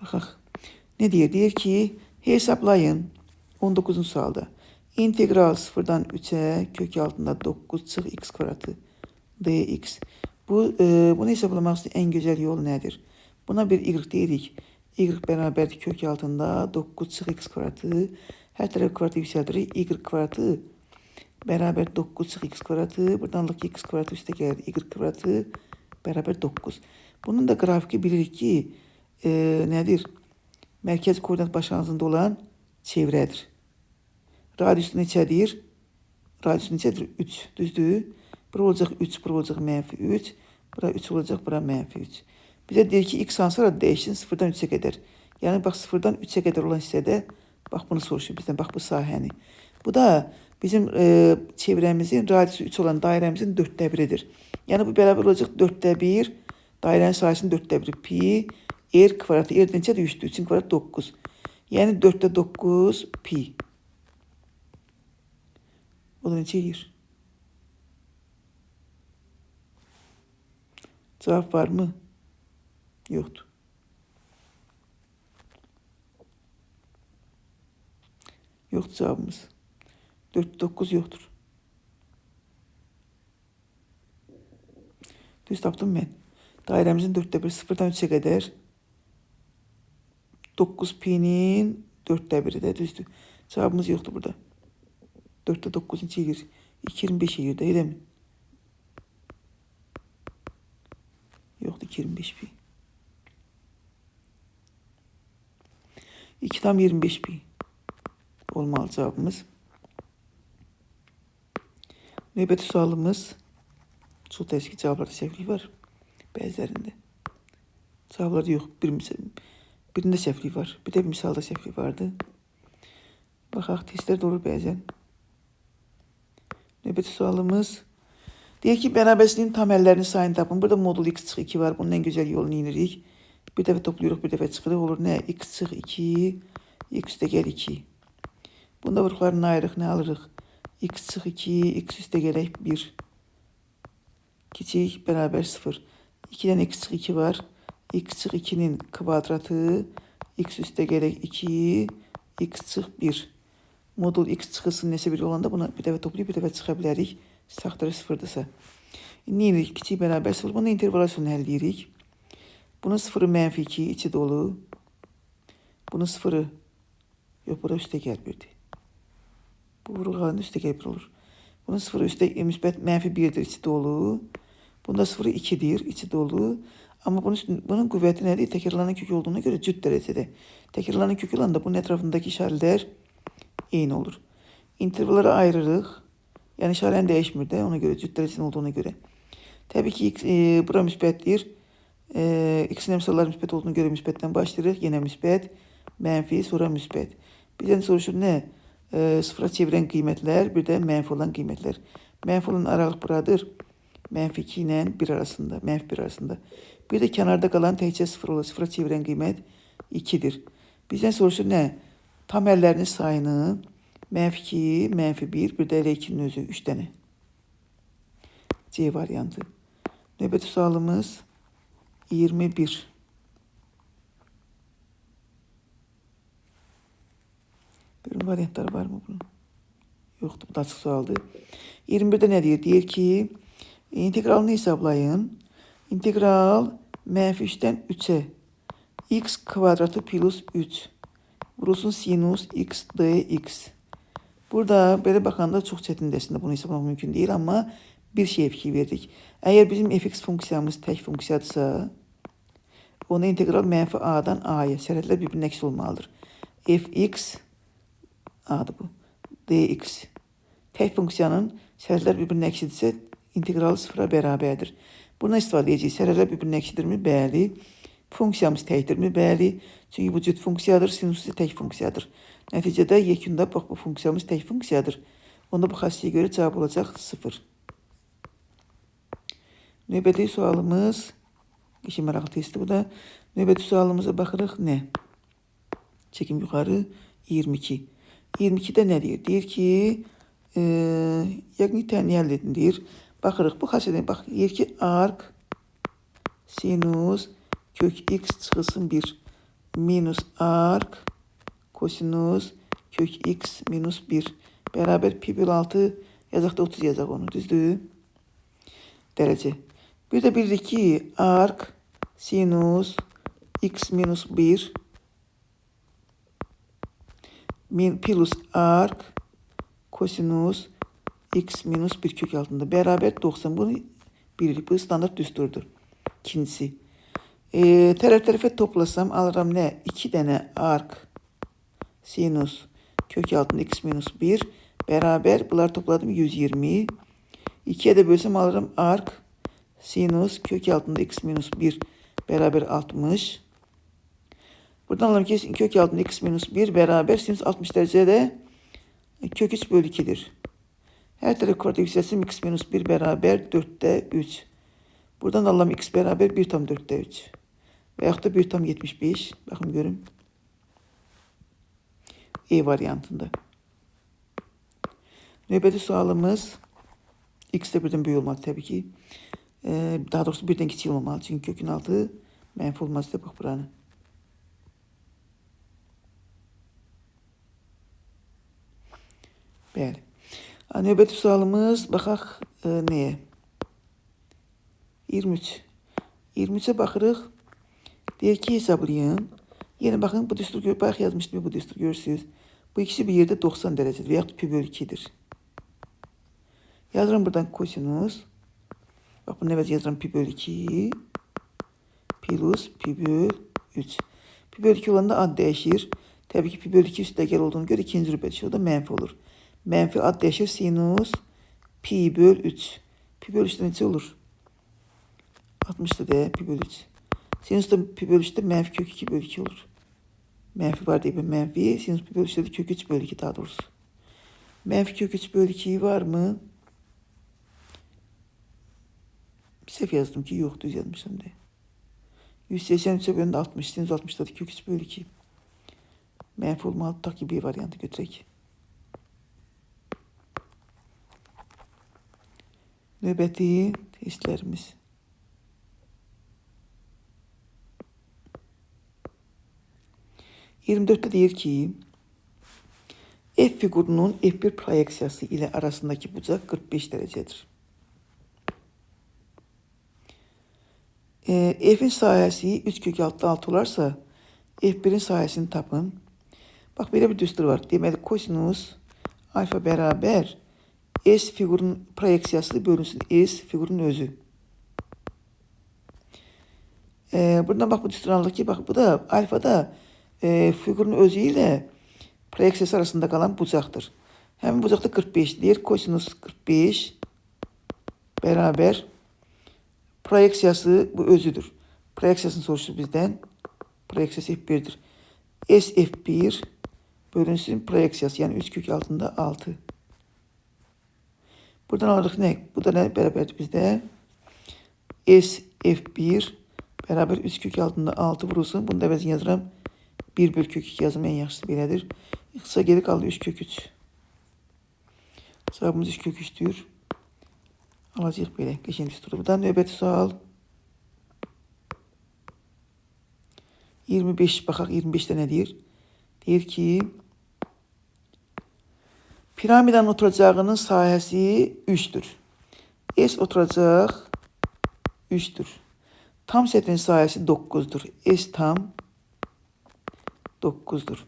Speaker 1: Baxaq. Ne deyir? Deyir ki, hesaplayın 19-cu sualda. İntegral 0'dan 3'e kök altında 9 çıx x kvadratı dx. Bunu hesaplamaq için en güzel yol nedir? Buna bir y deyirik. Y bərabərdir kök altında 9 çıx x kvadratı. Hər tərəf kvadratı yüksəldirik. Y kvadratı bərabər 9 çıx x kvadratı. Buradan ki x kvadratı üstə gəlir. Y kvadratı bərabər 9. Bunun da grafiki bilirik ki, nədir? Mərkəz koordinat başlanğıcında olan çevrədir. Radiusu neçədir? Radiusu neçədir? 3. Düzdür? Bura olacaq 3, bura olacaq -3. Bura 3 olacaq, bura -3. Bizə deyir ki, x hansı arada dəyişsin 0'dan 3'e qədər. Yəni, bax 0'dan 3'e qədər olan hissədə, bax bunu soruşur bizdən, bax bu sahəni. Bu da bizim çevrəmizin radiusu 3 olan dairəmizin 4'də 1'idir. Yəni, bu bərabər olacaq 4'də 1, dairənin sayısının 4'də 1 pi, r kvadratı, r neçədir? 3'dür, 3'ün kvadratı 9. Yəni, 4'də 9 pi. O da neçə eləyir? Cevap var mı? Yoktur. Yoktur cevabımız. 4'te 9 yoktur. Düz tapdım ben. Dairemizin 4'te 1 0'dan 3'e kadar 9 pi'nin 4'te 1'i de düzdür. Cevabımız yoktu burada. 4'te 9 neçə eləyir? 25 eləyir, elə mi? Yoktu 25 pi. 2 tam 25 pi. Olmalı cevabımız. Növbəti sualımız. Çox təəssüf ki, cevablarda səhvlik var. Bəzilərində. Cevablarda yox. Birində səhvlik var. Bir də bir misalda səhvlik vardı. Baxaq, testlər də olur bəzən. Növbəti sualımız. Deyək ki, bərabərsizliyin tam əllərinin sayını tapın. Burada modul x çıx 2 var. Bunun en güzel yolunu inirik. Bir dəfə toplayırıq, bir dəfə çıxırıq. Olur nə? X çıx 2, x üstə gəl 2. Bunda vurğularını ayırıq, nə alırıq? X çıx 2, x üstə gələk 1. Kiçik bərabər 0. 2'dən x çıx 2 var. X çıx 2'nin kvadratı, x üstə gələk 2, x çıx 1. Modul x çıxısının nəsə bir olanda bunu bir dəfə toplayıb, bir dəfə çıxa bilərik. Saxtarı 0'dırsa. Neyinirik? Kiçik bərabər 0. Bunu intervolasyonu həll edirik. Bunun 0'ı -2, içi dolu. Bunun 0'ı yox, bura üstə gəl 1'dir. Bu vurğularında üstə gəl 1 olur. Bunun 0'ı üstə müsbət -1'dir, içi dolu. Bunda 0'ı 2'dir, içi dolu. Ama bunun kuvveti nedir? Tekrarlanan kök olduğuna göre cüt derecede. Tekrarlanan kök olan da bunun etrafındaki işaretler eyni olur. İntervallara ayırırıq. Yani işarəni değişmir de ona göre cüt derecesinin olduğuna göre. Tabii ki bura müsbətdir. X'in emsalları müsbət olduğuna göre müsbətten başlayırıq. Yine müsbət, mənfi, sonra müsbət. Bizden soruşur ne? Sıfıra çeviren kıymetler, bir de mənfi olan kıymetler. Mənfi olan aralık buradır. Mənfi 2 ile 1 arasında, mənfi 1 arasında. Bir de kenarda kalan təkcə sıfır olur. Sıfıra çeviren kıymet 2'dir. Bizden soruşur ne? Tam ellerinin sayını mənfi 2, mənfi 1, bir de elə 2'nin özü 3 tane. C variantı. Növbəti sualımız 21. Bölüm variantları var mı bunun? Yoktu, bu da açık sualdı. 21'de ne diyor? Diyor ki integralını hesaplayın. İntegral mənfi 3'ten 3'e x kvadratı plus 3 vurulsun sinus x dx. Burada böyle bakanda çok çetin bunu hesaplamak mümkün değil ama bir şeye fikir verdik. Eğer bizim fx funksiyamız tek funksiyadırsa ona integral mənfi a'dan a'ya sərhədlər birbirinin əksi olmalıdır. Fx a'dır bu. Dx. Tek funksiyanın sərhədlər birbirinin əksidirsə integralı sıfıra bərabərdir. Buna istifadə edəcəyik. Sərhədlər birbirinin əksidirmi? Bəli. Funksiyamız təkdirmi? Bəli. Çünki bu cüt funksiyadır, sinus isə tək funksiyadır. Nəticədə yekunda bax bu funksiyamız tək funksiyadır. Onda bu xassiyyə görə cavab olacaq 0. Növbəti sualımız işin maraqlı testi bu da. Növbəti sualımıza baxırıq nə? Çekim yuxarı 22. 22'de nə deyir? Deyir ki, yəqin tənliyə əldə edin deyir. Baxırıq bu xassiyədən bax, deyir ki arc sinus kök x çıxılsın 1 minus arc kosinus kök x minus 1 beraber pi bölü 6 yazaq da 30 yazaq onu, düzdür? Derece. Bir de bildik ki arc sinus x minus 1 plus arc kosinus x minus 1 kök altında beraber 90. Bunu birlik, bu standart düsturdur. İkincisi. Tərəf toplasam alıram ne? 2 tane arc sinus kök altında x minus 1 beraber bunlar topladım 120. 2'ye de bölsem alırım arc sinus kök altında x minus 1 beraber 60. Buradan alalım ki kök altında x minus 1 beraber sinus 60 derecede kök 3 bölü 2'dir. Her tarafı kvadrat yükselsin x minus 1 beraber 4'te 3. Buradan alalım x beraber 1 tam 4'te 3. Veyahut da 1 tam 75. Bakın görün. E varyantında. Növbəti sualımız x-də birdən böyük olmalı tabii ki. Daha doğrusu birdən kiçik olmalı. Çünki kökün altı mənfi olmaz da bax buranı. Bəli. Növbəti sualımız baxaq nəyə? 23. 23'e baxırıq. Deyir ki hesablayın. Yine bakın bu düstur bayaq yazmışdım bu düstur görürsünüz. Bu ikisi bir yerde 90 derecedir veyahut pi bölü 2'dir. Yazıram buradan kosinus. Bak bunu evet yazıram pi bölü 2 plus pi bölü 3. Pi bölü 2 olanda ad değişir. Tabii ki pi bölü 2 üstə gəl olduğuna göre ikinci rübət o da mənfi olur. Mənfi ad değişir sinus pi bölü 3. Pi bölü 3'də necə olur? 60'da da pi bölü 3. Sinus da pi bölü 3'də mənfi kök 2 bölü 2 olur. Mənfi var deyib mənfi. Sinus pi bölü 3'də de kök 3 bölü 2 daha doğrusu. Mənfi kök 3 bölü 2 var mı? Bir səhv yazdım ki yok düz yazmışım de. 183'e bölündə 60. Sinus 60'da da kök 3 bölü 2. Mənfi olmalı. Tak ki bir variantı götürək. Növbəti testlərimiz. %24'te deyir ki F figurunun F1 proyeksiyası ile arasındaki bucak 45 derecedir. F'in sahəsi 3 kök altı 6 olarsa F1'in sahəsini tapın. Bak böyle bir düstur var. Deməli kosinus alfa beraber S figurun proyeksiyası bölünsün S figurun özü. Buradan bak bu düstur aldık ki bak bu da alfada figürün özü ile proyeksiyası arasında kalan bucaqdır. Həmin bucaqda 45 deyir. Kosinus 45 beraber proyeksiyası bu özüdür. Proyeksiyasını soruştur bizden. Proyeksiyası F1'dir. S F1 bölünsün proyeksiyası yani 3 kök altında 6. Buradan alırıq ne? Bu da ne beraberdir bizde? S F1 beraber 3 kök altında 6 vurulsun. Bunu da əvəzini yazıram. 1 bölü kök 2 yazım en yaxşısı belədir. Qısa geri qaldı 3 kök 3. Cevabımız 3 kök 3'dür. Alacağıq belə. Qəşəng tutur. Buradan növbəti sual. 25 baxaq 25'də nə deyir? Deyir ki piramidanın oturacağının sahəsi 3'dür. S oturacaq 3'dür. Tam sətrin sahəsi 9'dur. S tam 9'dur.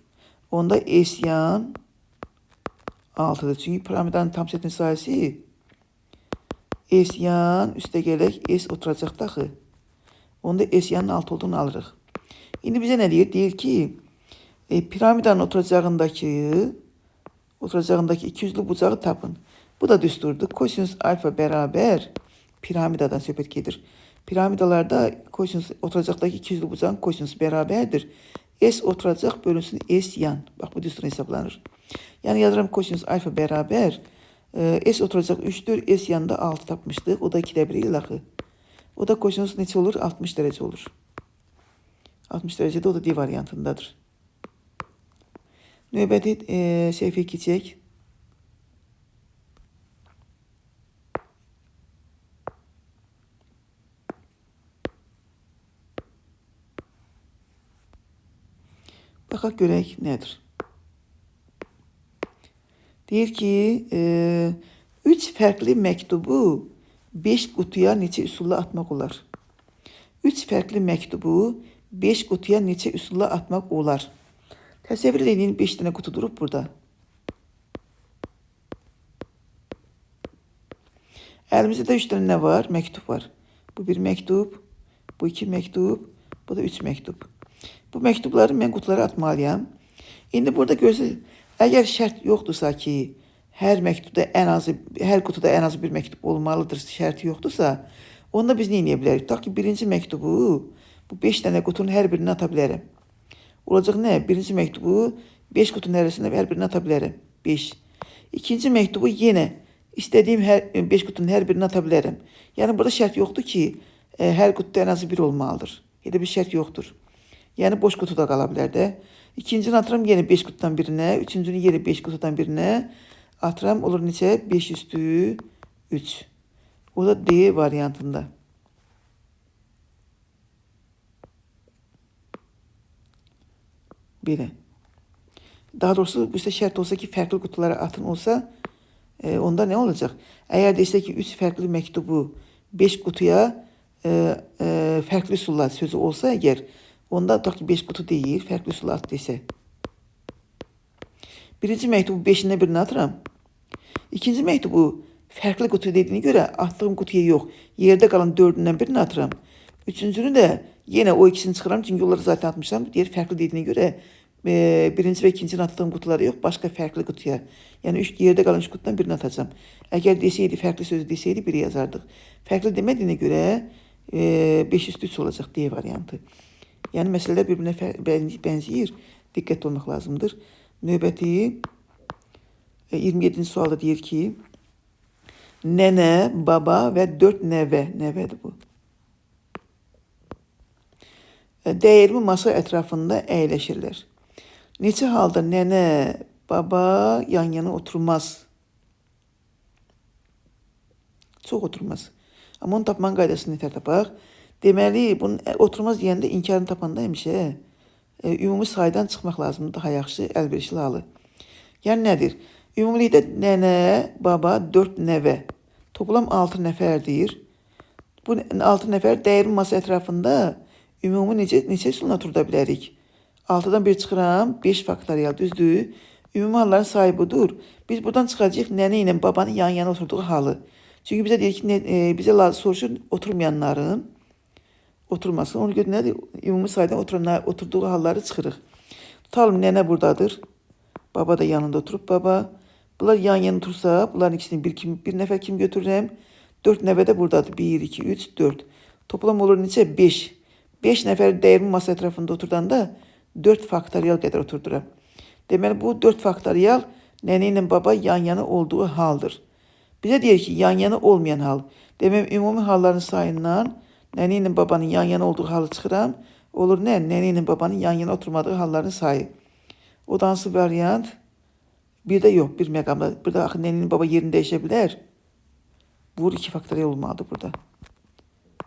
Speaker 1: Onda S yan 6'dır. Çünkü piramidanın tam sətrin sahəsi S yan üstə gələk S oturacaq daxı. Onda S yanın 6 olduğunu alırıq. İndi bizə nə deyir? Deyir ki piramidanın oturacağındaki ikiyüzlü bucağı tapın. Bu da düsturdur. Kosinüs alfa beraber piramidadan söhbət gedir. Piramidalarda kosinüs oturacaqdaki ikiyüzlü bucağın kosinüsü beraberdir. S oturacaq bölünsün S yan. Bak bu düstur hesaplanır. Yani yazıram kosinüs alfa beraber S oturacaq 3'dür. S yanında 6 tapmışdıq. O da 2'də 1 ilaxı. O da kosinüs neçə olur? 60 derece olur. 60 derecede o da D variantındadır. Növbəti səhifəyə keçək. Baxaq görək nədir? Deyir ki 3 fərqli məktubu 5 qutuya neçə üsulla atmaq olar? 3 fərqli məktubu 5 qutuya neçə üsulla atmaq olar? Təsəvvür edin 5 dənə qutu durub burada. Əlimizdə də 3 dənə nə var? Məktub var. Bu bir məktub, bu 2 məktub, bu da 3 məktub. Bu məktubları mən qutulara atmalıyam. İndi burada görsək, əgər şərt yoxdursa ki, hər qutuda ən azı bir məktub olmalıdır, şərti yoxdursa, onda biz nə edə bilərik? Tutaq ki, birinci məktubu bu 5 dənə qutunun hər birini ata bilərəm. Olacaq nə? Birinci məktubu 5 qutunun arasında hər birini ata bilərəm. 5. İkinci məktubu yenə istədiyim 5 qutunun hər birini ata bilərəm. Yəni burada şərt yoxdur ki, hər qutuda ən azı bir olmalıdır. Elə bir şərt yoxdur. Yəni boş qutuda qala bilər də. İkincini atıram yenə 5 qutudan birinə, üçüncünü yenə 5 qutudan birinə atıram. Olur neçə? 5 üstü 3. O da D variantında. Belə. Daha doğrusu bu ise şərt olsa ki, fərqli qutulara atın olsa, onda nə olacaq? Əgər desək ki, 3 fərqli məktubu 5 qutuya fərqli üsulla sözü olsa əgər, onda tutaq ki, 5 qutu deyil, fərqli üsulla at desə. Birinci məktubu 5'ində birini atıram. İkinci məktubu fərqli qutu dediyine göre attığım qutuya yox, yerdə qalan 4'ündən birini atıram. Üçüncünü də yenə o ikisini çıxıram, çünki onları zaten atmışam. Diğer fərqli dediyine göre birinci ve ikincini attığım qutuları yox, başqa fərqli qutuya. Yəni yerdə qalan 3 qutudan birini atacağım. Əgər deseydi, fərqli sözü deseydi, biri yazardıq. Fərqli demədiyine göre 5 üstü 3 olacaq D variantı. Yəni məsələlər bir-birinə bənzəyir. Diqqətli olmaq lazımdır. Növbəti 27. sualda deyir ki, nənə, baba və 4 nəvədir bu. Dəyirmi masa ətrafında əyləşirlər. Neçə halda nənə, baba yan yana oturmaz? Çox oturmaz. Amma onu tapmanın qaydasını nətər tapaq? Deməli, bunun oturmaz deyəndə inkarını tapanda həmişə ümumi saydan çıxmaq lazımdır. Daha yaxşı, əlverişli halı. Yəni nədir? Ümumilikdə nənə, baba, 4 nəvə. Toplam 6 nəfərdir. Bu 6 nəfər dəyirmi masa ətrafında ümumi neçə üsulla oturda bilərik? 6'dan 1 çıxıram, 5 faktorial düzdür. Ümumi halların sayı budur. Biz buradan çıxacağıq nənə ilə babanın yan-yana oturduğu halı. Çünki bizə deyir ki, bizə soruşur oturmayanların oturmasın. Onu görə nədir? Ümumi saydan oturduğu halları çıxırıq. Tutalım nənə buradadır. Baba da yanında oturup baba. Bunlar yan yana otursa bunların ikisini bir nəfər kim götürürəm? 4 nəfər də buradadır. 1, 2, 3, 4. Toplam olur neçə? 5. 5 nəfər dəyirmi masa ətrafında oturdanda 4 faktorial qədər oturduram. Deməli bu 4 faktorial nənə ilə baba yan yana olduğu haldır. Bizə deyir ki, yan yana olmayan hal. Demək ümumi halların sayından nənə ilə babanın yan yana olduğu halı çıxıram. Olur nə? Nənə ilə babanın yan yana oturmadığı halların sayı. O da hansı variant? Bir də yox, bir məqamda. Burada axı nənə ilə baba yerini dəyişə bilər. Vur 2 faktorial olmalıdır burada.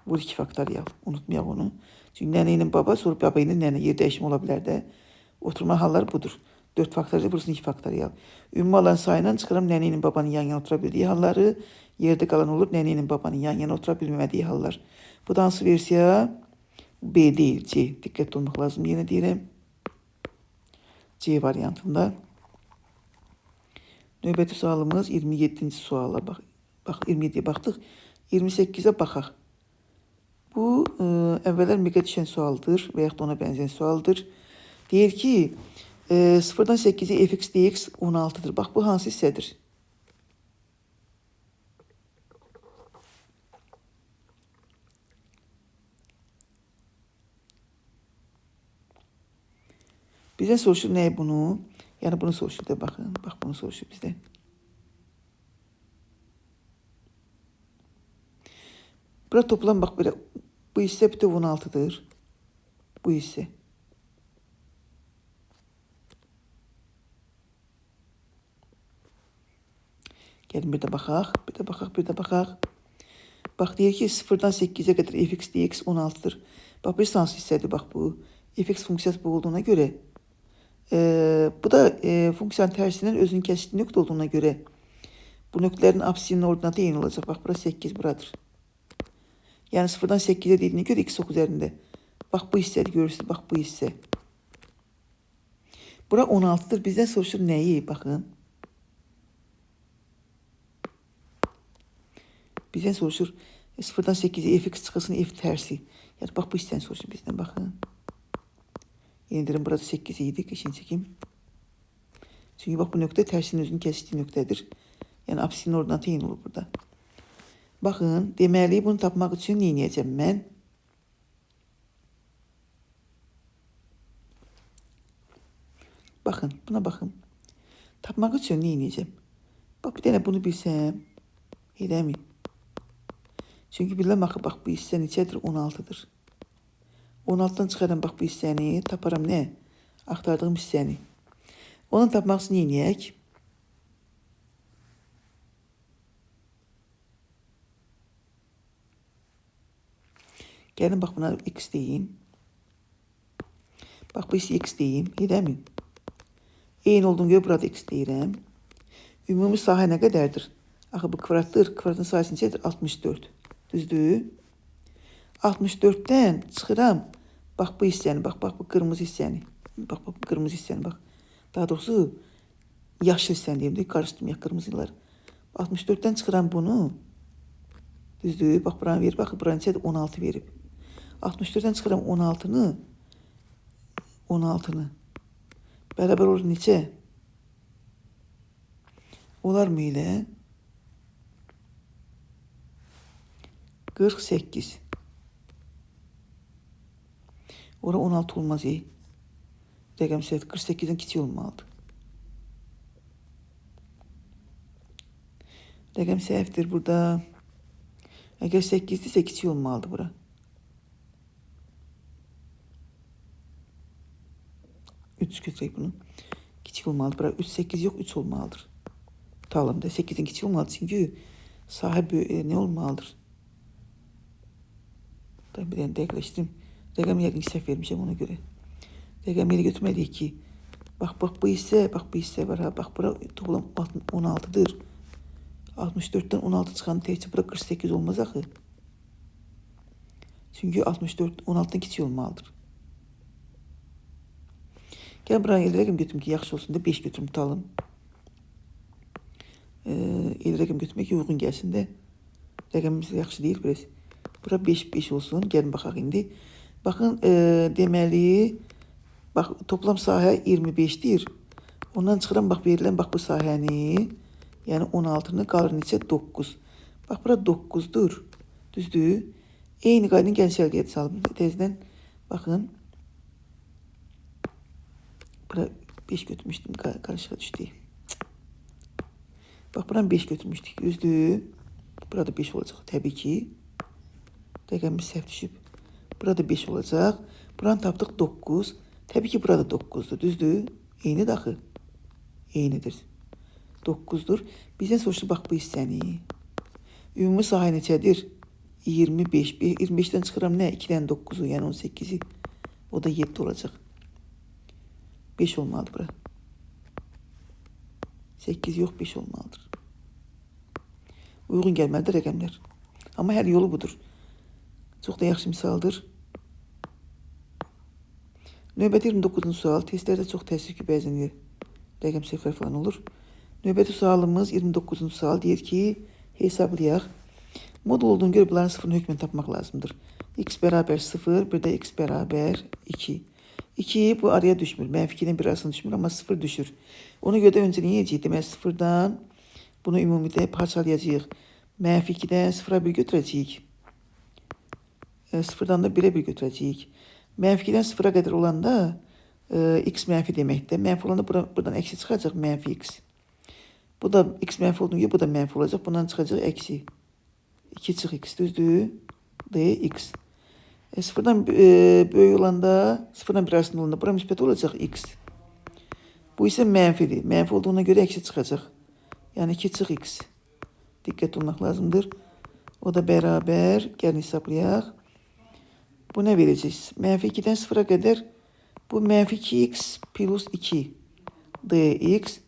Speaker 1: Vur 2 faktorial. Unutmayaq onu. Çünki nənə ilə baba, sonra baba ilə nənə yer dəyişimi ola bilər də. Oturma halları budur. 4 faktorial, burası 2 faktorial. Ümumi alan sayından çıxıram nənə ilə babanın yan yana otura bildiyi halları. Yerdə qalan olur nənə ilə babanın yan yana otura bilmədiyi hallar. Bu da hansı versiya? B deyil, C. Diqqətli olmaq lazım. Yenə deyirəm. C variantında. Növbəti sualımız 27-ci suala bax. Bax 27-yə baxdıq. 28-ə baxaq. Bu əvvəllər miqə düşən sualdır və yaxud da ona bənzəyən sualdır. Deyir ki, 0-dan 8-ə fx dx 16-dır. Bax bu hansı hissədir? Bizdən soruşur nəyi bunu? Yəni bunu soruşur da baxın. Bax bunu soruşur bizdən. Burada toplam bax belə. Bu hissə bütöv 16'dır. Bu hissə. Gəlin bir də baxaq. Bir də baxaq. Bir də baxaq. Bax deyir ki 0-dan 8'ə qədər fx dx 16'dır. Bax bir hansı hissədir bax bu. Fx funksiyası bu olduğuna görə. Bu da funksiyanın tərsindən özünün kəsdiyi nöqtə olduğuna görə bu nöqtələrin apsisinin ordinatı eyni olacaq. Bax, bura 8 buradır. Yəni 0-dan 8'ə dediyinə görə x ox üzərində. Bax, bu hissədir, görürsünüz. Bax, bu hissə. Bura 16'dır. Bizdən soruşur nəyi? Baxın. Bizdən soruşur 0-dan 8'ə fx çıxılsın, f tərsi. Yəni, bax, bu hissəni soruşur bizdən. Baxın. Yendirim burada 8 idi. Keçin çəkim. Çünki bax bu nöqtə tərsinin özünün kəsdiyi nöqtədir. Yəni apsisinin ordinatı eyni olur burada. Baxın, deməli bunu tapmaq üçün nə edəcəm mən? Baxın, buna baxın. Tapmaq üçün nə edəcəm? Bax bir dənə bunu bilsəm, eləmi? Çünki biləm axı bax bu hissə neçədir? 16'dır. 16'dan çıxaram bax bu hissəni, taparam nə? Axtardığım hissəni. Onu tapmaq üçün nə edək? Gəlin bax buna x deyim. Bax bu hissə x deyim, eləmi? Eyni olduğuna görə burada x deyirəm. Ümumi sahə nə qədərdir? Axı bu kvadratdır. Kvadratın sahəsi neçədir? 64. Düzdür? 64'ten çıxıram. Bax bu hissəni, bax bu qırmızı hissəni. Bax bu qırmızı hissəni, bax. Daha doğrusu yaşıl hissəni deyim də, qarışdırmayaq qırmızılar. 64'ten çıxıram bunu. Düzdür? Bax buranı verib, bax buranı neçədir? 16 verib. 64'ten çıxıram 16'nı. 16'nı. Bərabər olur neçə? Olar mı elə? 48. Ora 16 olmaz. Rəqəm səhv 48'den kiçik olmalıdır. Rəqəm səhvdir burada. Əgər 8'dirsə kiçik olmalıdır bura. 3 götürək bunu. Kiçik olmalıdır bura. 3, 8 yox 3 olmalıdır. Tutalım da 8'in kiçik olmalıdır. Çünki sahə nə olmalıdır? Bir dənə dəqiqləşdirim. Rəqəm yəqin səhv vermişəm ona görə. Rəqəm elə götürməliyik ki, bax bu hissə var ha. Bax bura toplam 16'dır. 64'ten 16 çıxanı təkcə bura 48 olmaz axı. Çünki 64 16'dan kiçik olmalıdır. Gəl buraya el rəqəm götürüm ki, yaxşı olsun da 5 götürüm tutalım. El rəqəm götürmək ki, uyğun gəlsin də. Rəqəmimiz yaxşı deyil biraz. Bura 5, 5 olsun. Gəlin baxaq indi. Baxın, deməli, bax, toplam sahə 25-dir. Ondan çıxıram, bax, verilən, bax, bu sahəni, yəni 16-nı qalır neçə? 9. Bax, bura 9-dur. Düzdür? Eyni qaydın gəlin sərgiyə salım. Tezdən, baxın. Bura 5 götürmüşdüm, qarışığa düşdü. Bax, buranı 5 götürmüşdük. Düzdür? Burada 5 olacaq, təbii ki. Rəqəmimiz səhv düşüb. Burada 5 olacaq. Buranı tapdıq 9. Təbii ki, burada 9-dur. Düzdür? Eyni daxı. Eynidir. 9-dur. Bizdən soruşdu, bax, bu hissəni. Ümumi sahə neçədir? 25. 25-dən çıxıram nə? 2-dən 9-u, yəni 18-i. O da 7 olacaq. 5 olmalıdır bura. 8 yox, 5 olmalıdır. Uyğun gəlməlidir rəqəmlər. Amma hər yolu budur. Çox da yaxşı misaldır. Növbəti 29-cu sual. Testlərdə çox təəssüf ki, bəzən rəqəm səhvlər falan olur. Növbəti sualımız 29-cu sual. Deyir ki, hesablayaq. Modul olduğuna görə bunların sıfırını hökmən tapmaq lazımdır. X bərabər 0, bir də x bərabər 2. 2 bu araya düşmür. Mənfi 2-dən bir arasına düşmür, amma 0 düşür. Ona görə də öncə nə edəcəyik? Demək, 0-dan bunu ümumidə parçalayacağıq. Mənfi 2-dən 0-a 1 götürəcəyik. 0-dan da 1-ə 1 götürəcəyik. Mənfi 2-dən 0-a qədər olanda x mənfi deməkdir. Mənfi olanda buradan əksi çıxacaq, mənfi x. Bu da x mənfi olduğuna görə bu da mənfi olacaq. Bundan çıxacaq əksi. 2 çıx x düzdür. Dx. 0-dan böyük olanda, 0-dan 1 arasında olanda bura müsbət olacaq x. Bu isə mənfidir. Mənfi olduğuna görə əksi çıxacaq. Yəni 2 çıx x. Diqqət olmaq lazımdır. O da bərabər. Gəlin hesablayaq. Bu nə verəcəyiz? Mənfi 2-dən 0-a qədər bu mənfi 2x plus 2 dx.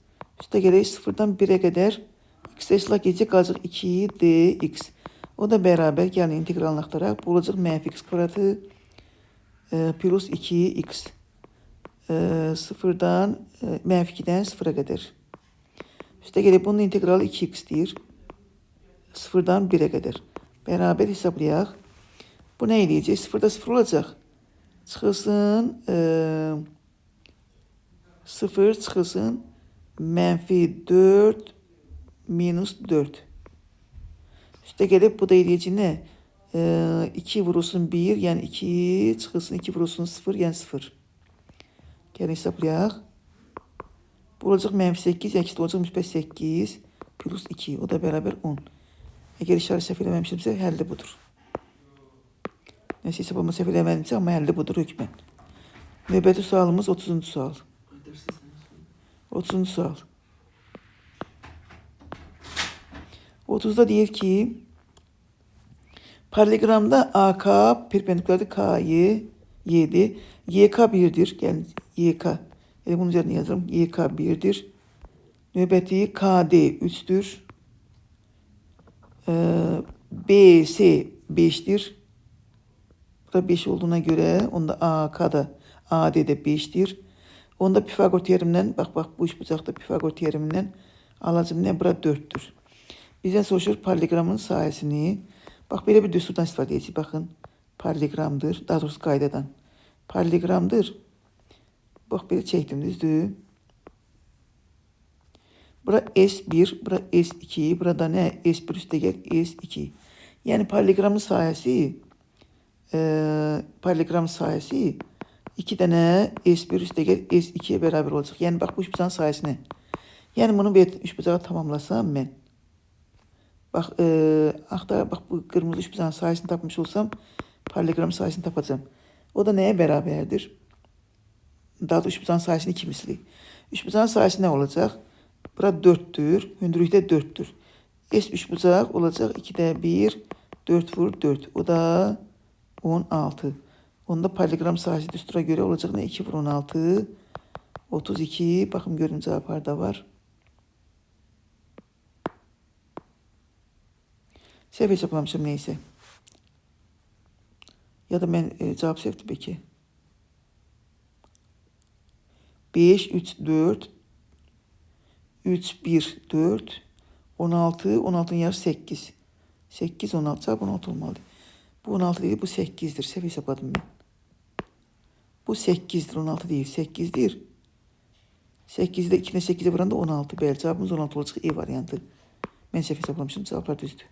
Speaker 1: Üstə gələk 0-dan 1-ə qədər x-də islah gedəcək, qalacaq 2 dx. O da bərabər, yəni integralını axtaraq. Bu olacaq mənfi x kvadratı plus 2x. 0-dan, mənfi 2-dən 0-a qədər. Üstə gələk, bunun integralı 2x deyir. 0-dan 1-ə qədər. Bərabər hesablayaq. Bu nə eləyəcək? 0-da 0 olacaq. Çıxılsın 0 çıxılsın mənfi 4 minus 4. Üstə gəlib bu da eləyəcək nə? 2 vurulsun 1, yəni 2 çıxılsın 2 vurulsun 0, yəni 0. Gəlin hesablayaq. Bu olacaq mənfi 8, əksi olacaq müsbət 8 plus 2. O da bərabər 10. Əgər işarə səhv eləməmişimsə, həlli budur. Nəsə hesablama səhv eləmədimsə, amma həlli budur hökmən. Növbəti sualımız 30-cu sual. 30-cu sual. 30-da deyir ki, paralelogramda AK perpendikulardır K'yı 7, YK 1'dir. Gəlin YK. Elə bunun üzerine yazırım. YK 1'dir. Növbəti KD 3'dür. BS 5'dir. Burada 5 olduğuna göre onda AK'da AD'de 5'dir. Onda Pifagor teoreminden bax bu üçbucaqda Pifagor teoreminden alacağım nə? Bura 4'dür. Bizdən soruşur paralelogramın sahəsini. Bax belə bir düsturdan istifadə edəcək. Baxın, paralelogramdır. Daha doğrusu qaydadan. Paralelogramdır. Bax belə çəkdim, düzdür. Bura S1, bura S2, burada nə? S1 üstə gəl, S2. Yəni paralelogramın sahəsi 2 dənə S1 üstə gəl, S2'ye bərabər olacaq. Yəni bax bu üçbucağın sahəsinə. Yəni bunu bir üçbucağı tamamlasam mən. Bax, bax bu qırmızı üçbucağın sahəsini tapmış olsam, paralelogramın sahəsini tapacağım. O da nəyə bərabərdir? Daha da üçbucağın sahəsini 2 misli. Üçbucağın sahəsi nə olacaq? Bura 4'dür, hündürlükdə 4'dür. S üçbucaq olacaq 2'də 1, 4 vur 4. O da 16. Onda paralelogram sahəsi düstura görə olacaq nə? 2 vur 16, 32. Baxın görün cavab harda var. Səhv hesaplamışım neysə. Ya da mən cavab səhvdir bəlkə. 5, 3, 4, 3, 1, 4, 16, 16'nın yarısı 8. 8, 16, cavab 16 olmalıdır. Bu 16 değil, bu 8'dir. Səhv hesapladım ben. Bu 8'dir, 16 değil, 8'dir. 8'de 2'ne 8'e vuranda 16. Bəli, cavabımız 16 olacaq. E variantı. Mən səhv hesaplamışım, cavablar düzdür.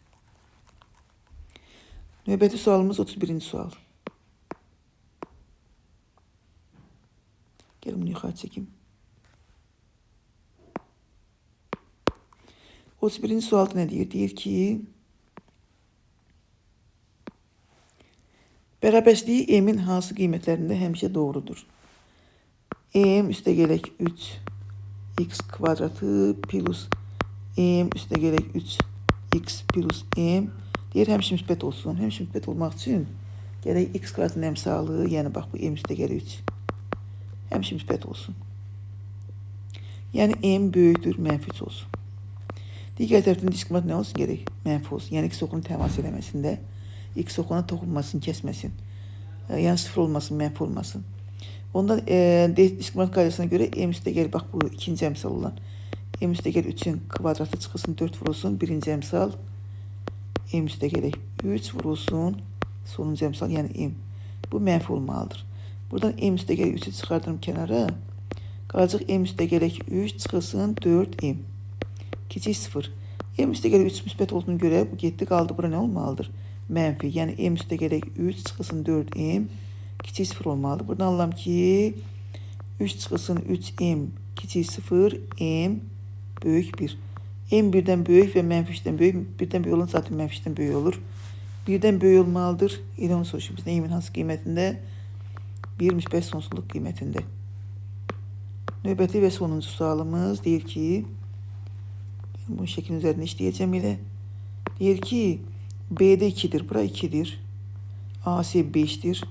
Speaker 1: Növbəti sualımız 31-ci sual. Gəlin bunu yuxarı çəkim. 31-ci sualda nə deyir? Deyir ki, bərabərçiliyi m-in hansı qiymətlərində həmişə doğrudur? M üstəgələk 3x kvadratı plus m üstəgələk 3x plus m deyir həmişə müsbət olsun. Həmişə müsbət olmaq üçün gərək x kvadratın əmsalı, yəni bax bu m üstəgələk 3 həmişə müsbət olsun. Yəni m böyükdür, mənfi 3 olsun. Digər tərəfdən diskriminant nə olsun gərək? Mənfi olsun. Yəni x oxunun təmas eləməsində x oxuna toxunmasın, kəsməsin. Yəni sıfır olmasın, mənfi olmasın. Ondan diskriminant qaydasına görə m üstəgəl, bax bu ikinci əmsal olan m üstəgəl 3-ün kvadratı çıxılsın, 4 vurulsun. Birinci əmsal m üstəgələk 3 vurulsun. Sonuncu əmsal, yəni m. Bu mənfi olmalıdır. Buradan m üstəgələk 3-ü çıxardım kənara. Qalacaq m üstəgələk 3 çıxılsın 4m. Kiçik 0. M üstəgələk 3 müsbət olduğuna görə bu getdi, qaldı. Bura nə olmalıdır? Mənfi. Yəni m üstəgələk 3 çıxılsın 4m kiçik 0 olmalıdır. Buradan alıram ki 3 çıxılsın 3m kiçik 0 m böyük 1. M birdən böyük və mənfi 3-dən böyük. Birdən böyük olan zaten mənfi 3-dən böyük olur. Birdən böyük olmalıdır. Elə onu soruşur bizdən m-in hansı qiymətində? 1 müsbət sonsuzluq qiymətində. Növbəti və sonuncu sualımız deyir ki, bu şəklin üzərində işləyəcəm elə. Deyir ki, B'də 2'dir, bura 2'dir. AC 5'dir.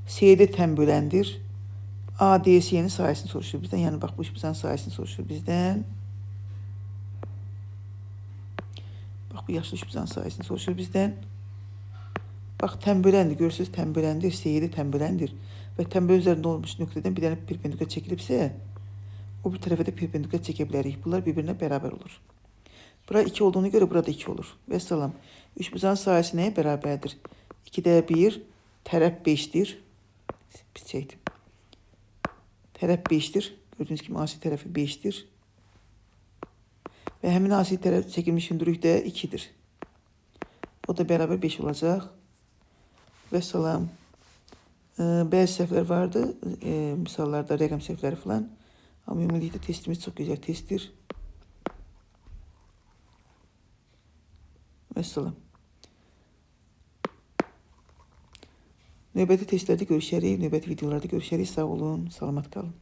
Speaker 1: C'de temböləndir. ADC'nin sayısını soruşur bizdən. Yəni bax bu işimizin sayısını soruşur bizdən. Bax bu yaşlı işimizin sayısını soruşur bizdən. Bax temböləndir, görürsünüz temböləndir. C'de temböləndir. Və tembölən üzərində olmuş nöqtədən bir dənə perpendikülər çəkilibsə, o bir tərəfə də perpendikülər çəkə bilərik. Bunlar bir-birinə bərabər olur. Bura 2 olduğuna görə burada 2 olur. Və salam. Üçbucağın sayısı nəyə bərabərdir? 2'də 1, tərəf 5'dir. Biz çəkdim. Tərəf 5'dir. Gördüyünüz kimi AC tərəfi 5'dir. Və həmin AC tərəf çəkilmiş hündürlük də 2'dir. O da bərabər 5 olacaq. Və salam. Bəzi səhvlər vardı. Misallarda rəqəm səhvləri falan. Amma ümumilikdə testimiz çox gözəl testdir. Vəssalam. Növbəti testlərdə görüşərik, növbəti videolarda görüşərik. Sağ olun, salamat qalın.